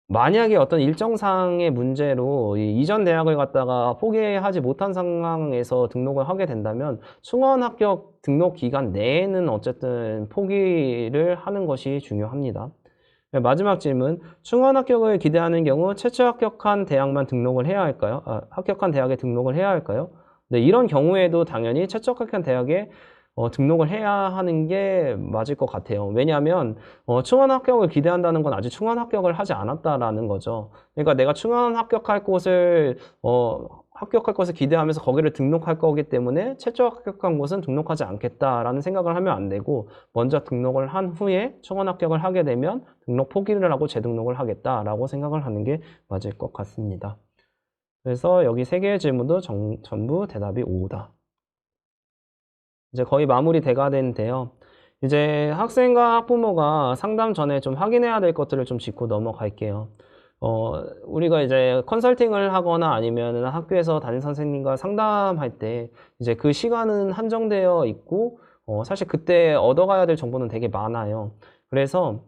만약에 어떤 일정상의 문제로 이전 대학을 갖다가 포기하지 못한 상황에서 등록을 하게 된다면 충원 합격 등록 기간 내에는 어쨌든 포기를 하는 것이 중요합니다. 마지막 질문, 충원 합격을 기대하는 경우 최초 합격한 대학만 등록을 해야 할까요? 합격한 대학에 등록을 해야 할까요? 네, 이런 경우에도 당연히 최적화한 대학에 등록을 해야 하는 게 맞을 것 같아요. 왜냐하면 충원 합격을 기대한다는 건 아직 충원 합격을 하지 않았다라는 거죠. 그러니까 내가 충원 합격할 것을 기대하면서 거기를 등록할 거기 때문에 최저 합격한 곳은 등록하지 않겠다라는 생각을 하면 안 되고, 먼저 등록을 한 후에 충원 합격을 하게 되면 등록 포기를 하고 재등록을 하겠다라고 생각을 하는 게 맞을 것 같습니다. 그래서 여기 세 개의 질문도 전부 대답이 O다. 이제 거의 마무리 돼가 되는데요. 이제 학생과 학부모가 상담 전에 좀 확인해야 될 것들을 좀 짚고 넘어갈게요. 우리가 이제 컨설팅을 하거나 아니면 학교에서 담임 선생님과 상담할 때 이제 그 시간은 한정되어 있고, 사실 그때 얻어가야 될 정보는 되게 많아요. 그래서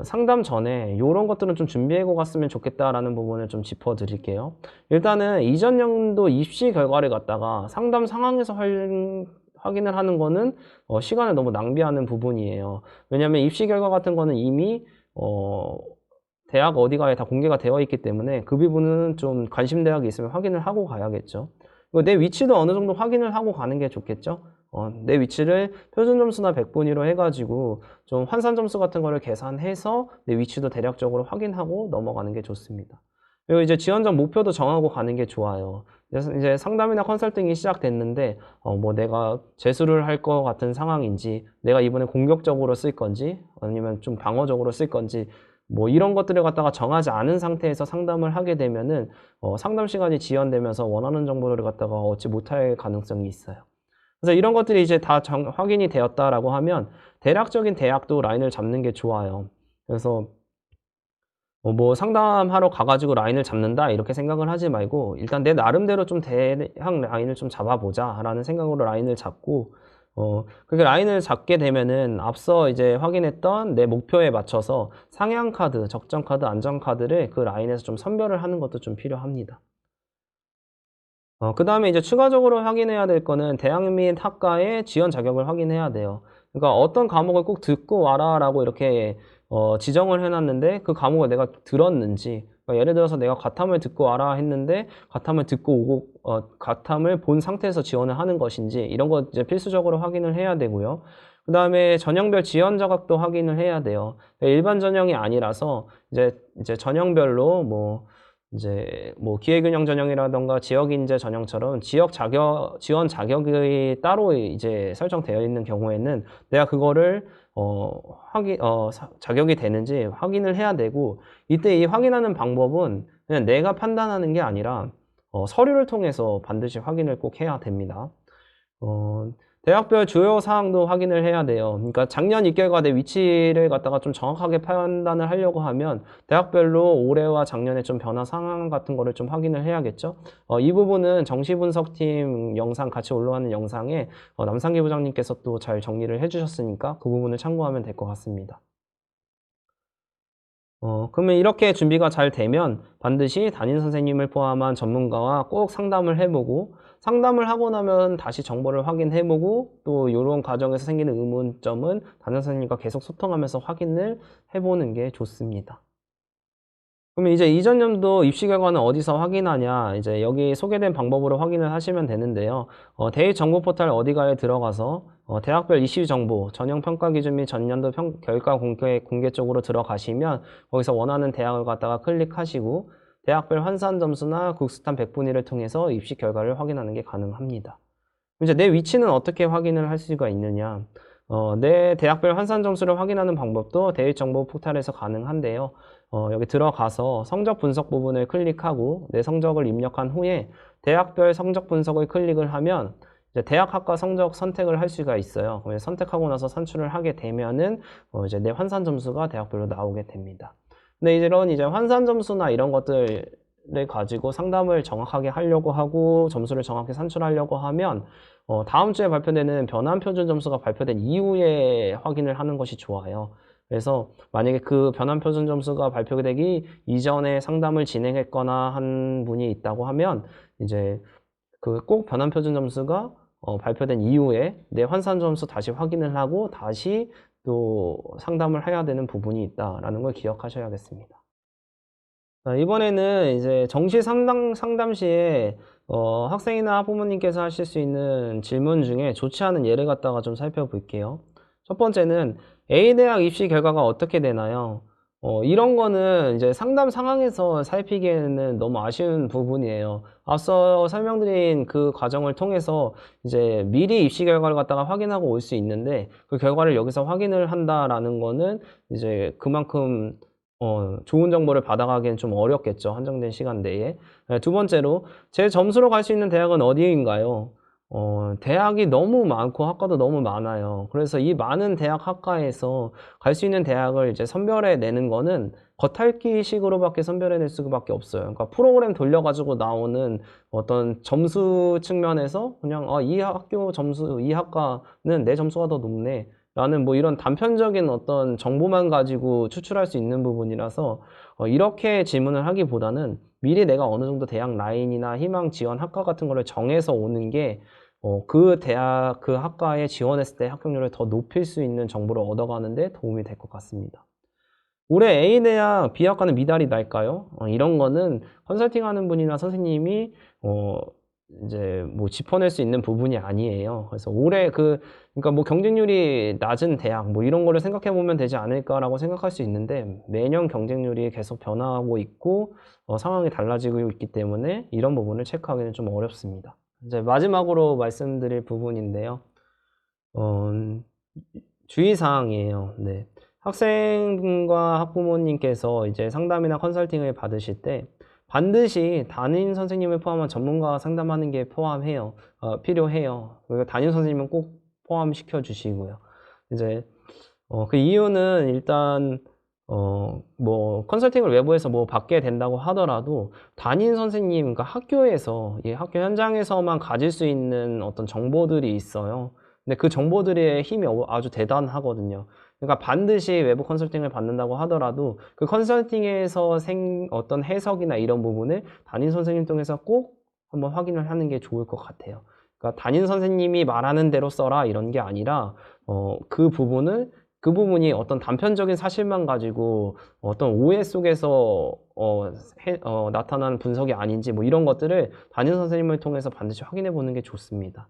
상담 전에 이런 것들은 좀 준비하고 갔으면 좋겠다라는 부분을 좀 짚어드릴게요. 일단은 이전 연도 입시 결과를 갖다가 상담 상황에서 확인을 하는 거는 시간을 너무 낭비하는 부분이에요. 왜냐하면 입시 결과 같은 거는 이미 대학 어디가에 다 공개가 되어 있기 때문에 그 부분은 좀 관심 대학이 있으면 확인을 하고 가야겠죠. 그리고 내 위치도 어느 정도 확인을 하고 가는 게 좋겠죠. 내 위치를 표준 점수나 백분위로 해가지고 좀 환산 점수 같은 거를 계산해서 내 위치도 대략적으로 확인하고 넘어가는 게 좋습니다. 그리고 이제 지원자 목표도 정하고 가는 게 좋아요. 이제 상담이나 컨설팅이 시작됐는데 뭐 내가 재수를 할 것 같은 상황인지, 내가 이번에 공격적으로 쓸 건지 아니면 좀 방어적으로 쓸 건지, 뭐 이런 것들을 갖다가 정하지 않은 상태에서 상담을 하게 되면은 상담 시간이 지연되면서 원하는 정보를 갖다가 얻지 못할 가능성이 있어요. 그래서 이런 것들이 이제 다 확인이 되었다라고 하면 대략적인 대학도 라인을 잡는 게 좋아요. 그래서 뭐 상담하러 가가지고 라인을 잡는다 이렇게 생각을 하지 말고, 일단 내 나름대로 좀 대학 라인을 좀 잡아보자 라는 생각으로 라인을 잡고, 그렇게 라인을 잡게 되면은 앞서 이제 확인했던 내 목표에 맞춰서 상향 카드, 적정 카드, 안정 카드를 그 라인에서 좀 선별을 하는 것도 좀 필요합니다. 그 다음에 이제 추가적으로 확인해야 될 거는 대학 및 학과의 지원 자격을 확인해야 돼요. 그러니까 어떤 과목을 꼭 듣고 와라라고 이렇게 지정을 해놨는데 그 과목을 내가 들었는지, 그러니까 예를 들어서 내가 과탐을 듣고 와라 했는데 과탐을 듣고 오고 과탐을 본 상태에서 지원을 하는 것인지, 이런 거 이제 필수적으로 확인을 해야 되고요. 그 다음에 전형별 지원 자격도 확인을 해야 돼요. 일반 전형이 아니라서 이제 전형별로 이제 기회균형 전형이라던가 지역인재 전형처럼 지원 자격이 따로 이제 설정되어 있는 경우에는 내가 그거를 자격이 되는지 확인을 해야 되고, 이때 이 확인하는 방법은 그냥 내가 판단하는 게 아니라 서류를 통해서 반드시 확인을 꼭 해야 됩니다. 대학별 주요 사항도 확인을 해야 돼요. 그러니까 작년 입결과 내 위치를 갖다가 좀 정확하게 판단을 하려고 하면 대학별로 올해와 작년에 좀 변화 상황 같은 거를 좀 확인을 해야겠죠. 이 부분은 정시분석팀 영상 같이 올라가는 영상에 남상기 부장님께서 또 잘 정리를 해주셨으니까 그 부분을 참고하면 될 것 같습니다. 그러면 이렇게 준비가 잘 되면 반드시 담임 선생님을 포함한 전문가와 꼭 상담을 해보고, 상담을 하고 나면 다시 정보를 확인해보고, 또 이런 과정에서 생기는 의문점은 담임 선생님과 계속 소통하면서 확인을 해보는 게 좋습니다. 그러면 이제 이전 연도 입시 결과는 어디서 확인하냐, 이제 여기 소개된 방법으로 확인을 하시면 되는데요. 대입정보 포털 어디가에 들어가서 대학별 이슈 정보, 전형 평가 기준 및 전년도 결과 공개 쪽으로 들어가시면 거기서 원하는 대학을 갖다가 클릭하시고 대학별 환산 점수나 국스탄 백분위를 통해서 입시 결과를 확인하는 게 가능합니다. 이제 내 위치는 어떻게 확인을 할 수가 있느냐? 내 대학별 환산 점수를 확인하는 방법도 대입정보 포털에서 가능한데요. 여기 들어가서 성적 분석 부분을 클릭하고 내 성적을 입력한 후에 대학별 성적 분석을 클릭을 하면 이제 대학 학과 성적 선택을 할 수가 있어요. 선택하고 나서 산출을 하게 되면은 이제 내 환산 점수가 대학별로 나오게 됩니다. 근데 이런 이제 환산 점수나 이런 것들을 가지고 상담을 정확하게 하려고 하고 점수를 정확히 산출하려고 하면 다음 주에 발표되는 변환 표준 점수가 발표된 이후에 확인을 하는 것이 좋아요. 그래서 만약에 그 변환 표준 점수가 발표되기 이전에 상담을 진행했거나 한 분이 있다고 하면 이제 그 꼭 변환 표준 점수가 발표된 이후에 내 환산 점수 다시 확인을 하고 다시 또 상담을 해야 되는 부분이 있다라는 걸 기억하셔야겠습니다. 이번에는 이제 정시 상담 시에 학생이나 학부모님께서 하실 수 있는 질문 중에 좋지 않은 예를 갖다가 좀 살펴볼게요. 첫 번째는 A대학 입시 결과가 어떻게 되나요? 이런 거는 이제 상담 상황에서 살피기에는 너무 아쉬운 부분이에요. 앞서 설명드린 그 과정을 통해서 이제 미리 입시 결과를 갖다가 확인하고 올 수 있는데 그 결과를 여기서 확인을 한다라는 거는 이제 그만큼 좋은 정보를 받아가기엔 좀 어렵겠죠. 한정된 시간 내에. 네, 두 번째로 제 점수로 갈 수 있는 대학은 어디인가요? 대학이 너무 많고 학과도 너무 많아요. 그래서 이 많은 대학 학과에서 갈 수 있는 대학을 이제 선별해 내는 거는 겉핥기식으로밖에 선별해 낼 수밖에 없어요. 그러니까 프로그램 돌려가지고 나오는 어떤 점수 측면에서 그냥 이 학교 점수, 이 학과는 내 점수가 더 높네. 라는 뭐 이런 단편적인 어떤 정보만 가지고 추출할 수 있는 부분이라서 이렇게 질문을 하기보다는 미리 내가 어느 정도 대학 라인이나 희망 지원 학과 같은 거를 정해서 오는 게 그 대학, 그 학과에 지원했을 때 합격률을 더 높일 수 있는 정보를 얻어가는데 도움이 될 것 같습니다. 올해 A대학 B학과는 미달이 날까요? 이런 거는 컨설팅 하는 분이나 선생님이 이제 뭐 짚어낼 수 있는 부분이 아니에요. 그래서 올해 그러니까 뭐 경쟁률이 낮은 대학 뭐 이런 거를 생각해 보면 되지 않을까라고 생각할 수 있는데 매년 경쟁률이 계속 변화하고 있고 상황이 달라지고 있기 때문에 이런 부분을 체크하기는 좀 어렵습니다. 이제 마지막으로 말씀드릴 부분인데요. 주의사항이에요. 네. 학생과 학부모님께서 이제 상담이나 컨설팅을 받으실 때 반드시 담임 선생님을 포함한 전문가와 상담하는 게 필요해요. 그리고 담임 선생님은 꼭 포함시켜 주시고요. 이제 그 이유는 일단 뭐 컨설팅을 외부에서 뭐 받게 된다고 하더라도 담임 선생님, 그러니까 학교에서 학교 현장에서만 가질 수 있는 어떤 정보들이 있어요. 근데 그 정보들의 힘이 아주 대단하거든요. 그러니까 반드시 외부 컨설팅을 받는다고 하더라도 그 컨설팅에서 어떤 해석이나 이런 부분을 담임 선생님 통해서 꼭 한번 확인을 하는 게 좋을 것 같아요. 그러니까 담임 선생님이 말하는 대로 써라 이런 게 아니라 그 부분이 어떤 단편적인 사실만 가지고 어떤 오해 속에서 나타나는 분석이 아닌지 뭐 이런 것들을 담임 선생님을 통해서 반드시 확인해 보는 게 좋습니다.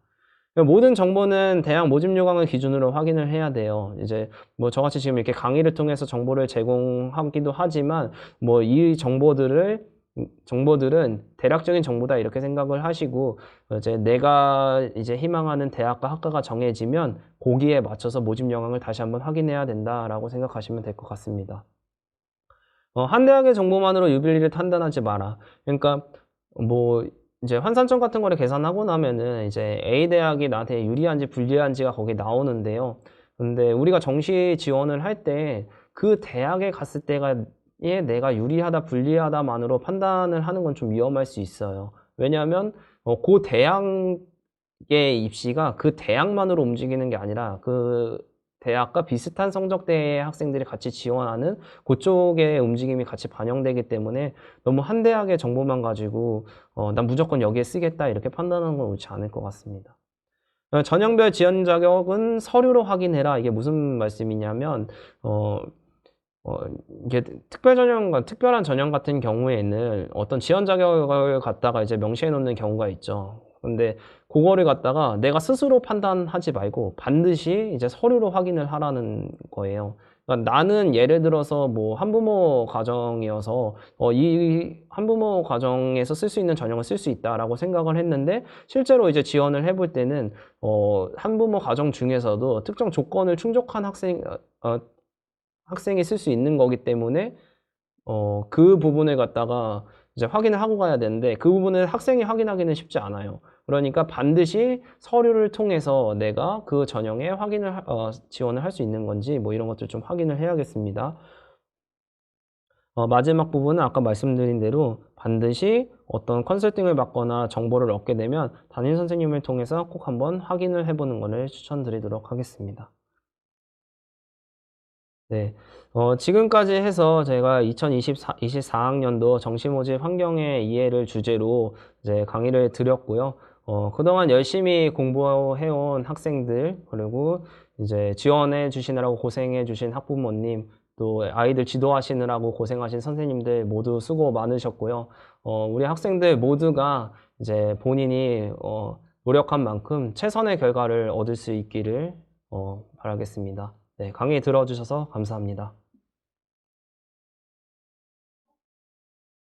모든 정보는 대학 모집 요강을 기준으로 확인을 해야 돼요. 이제 뭐 저같이 지금 이렇게 강의를 통해서 정보를 제공하기도 하지만 뭐 이 정보들은 대략적인 정보다 이렇게 생각을 하시고 이제 내가 이제 희망하는 대학과 학과가 정해지면 거기에 맞춰서 모집 요강을 다시 한번 확인해야 된다라고 생각하시면 될 것 같습니다. 한 대학의 정보만으로 유불리를 판단하지 마라. 그러니까 뭐 이제 환산점 같은 거를 계산하고 나면은 이제 A 대학이 나한테 유리한지 불리한지가 거기 나오는데요. 근데 우리가 정시 지원을 할 때 그 대학에 갔을 때가 내가 유리하다 불리하다만으로 판단을 하는 건 좀 위험할 수 있어요. 왜냐하면 그 대학의 입시가 그 대학만으로 움직이는 게 아니라 그 대학과 비슷한 성적대의 학생들이 같이 지원하는 그쪽의 움직임이 같이 반영되기 때문에 너무 한 대학의 정보만 가지고 난 무조건 여기에 쓰겠다 이렇게 판단하는 건 옳지 않을 것 같습니다. 전형별 지원 자격은 서류로 확인해라. 이게 무슨 말씀이냐면 이게 특별한 전형 같은 경우에는 어떤 지원 자격을 갖다가 이제 명시해 놓는 경우가 있죠. 근데 그거를 갖다가 내가 스스로 판단하지 말고 반드시 이제 서류로 확인을 하라는 거예요. 그러니까 나는 예를 들어서 뭐 한부모 가정이어서 이 한부모 가정에서 쓸 수 있는 전형을 쓸 수 있다라고 생각을 했는데 실제로 이제 지원을 해볼 때는 한부모 가정 중에서도 특정 조건을 충족한 학생이 쓸 수 있는 거기 때문에 그 부분을 갖다가 이제 확인을 하고 가야 되는데 그 부분을 학생이 확인하기는 쉽지 않아요. 그러니까 반드시 서류를 통해서 내가 그 전형에 지원을 할 수 있는 건지 뭐 이런 것들 좀 확인을 해야겠습니다. 마지막 부분은 아까 말씀드린 대로 반드시 어떤 컨설팅을 받거나 정보를 얻게 되면 담임 선생님을 통해서 꼭 한번 확인을 해보는 것을 추천드리도록 하겠습니다. 네. 지금까지 해서 제가 24학년도 정시 모집 환경의 이해를 주제로 이제 강의를 드렸고요. 그동안 열심히 공부해온 학생들, 그리고 이제 지원해 주시느라고 고생해 주신 학부모님, 또 아이들 지도하시느라고 고생하신 선생님들 모두 수고 많으셨고요. 우리 학생들 모두가 이제 본인이 노력한 만큼 최선의 결과를 얻을 수 있기를 바라겠습니다. 네, 강의 들어주셔서 감사합니다.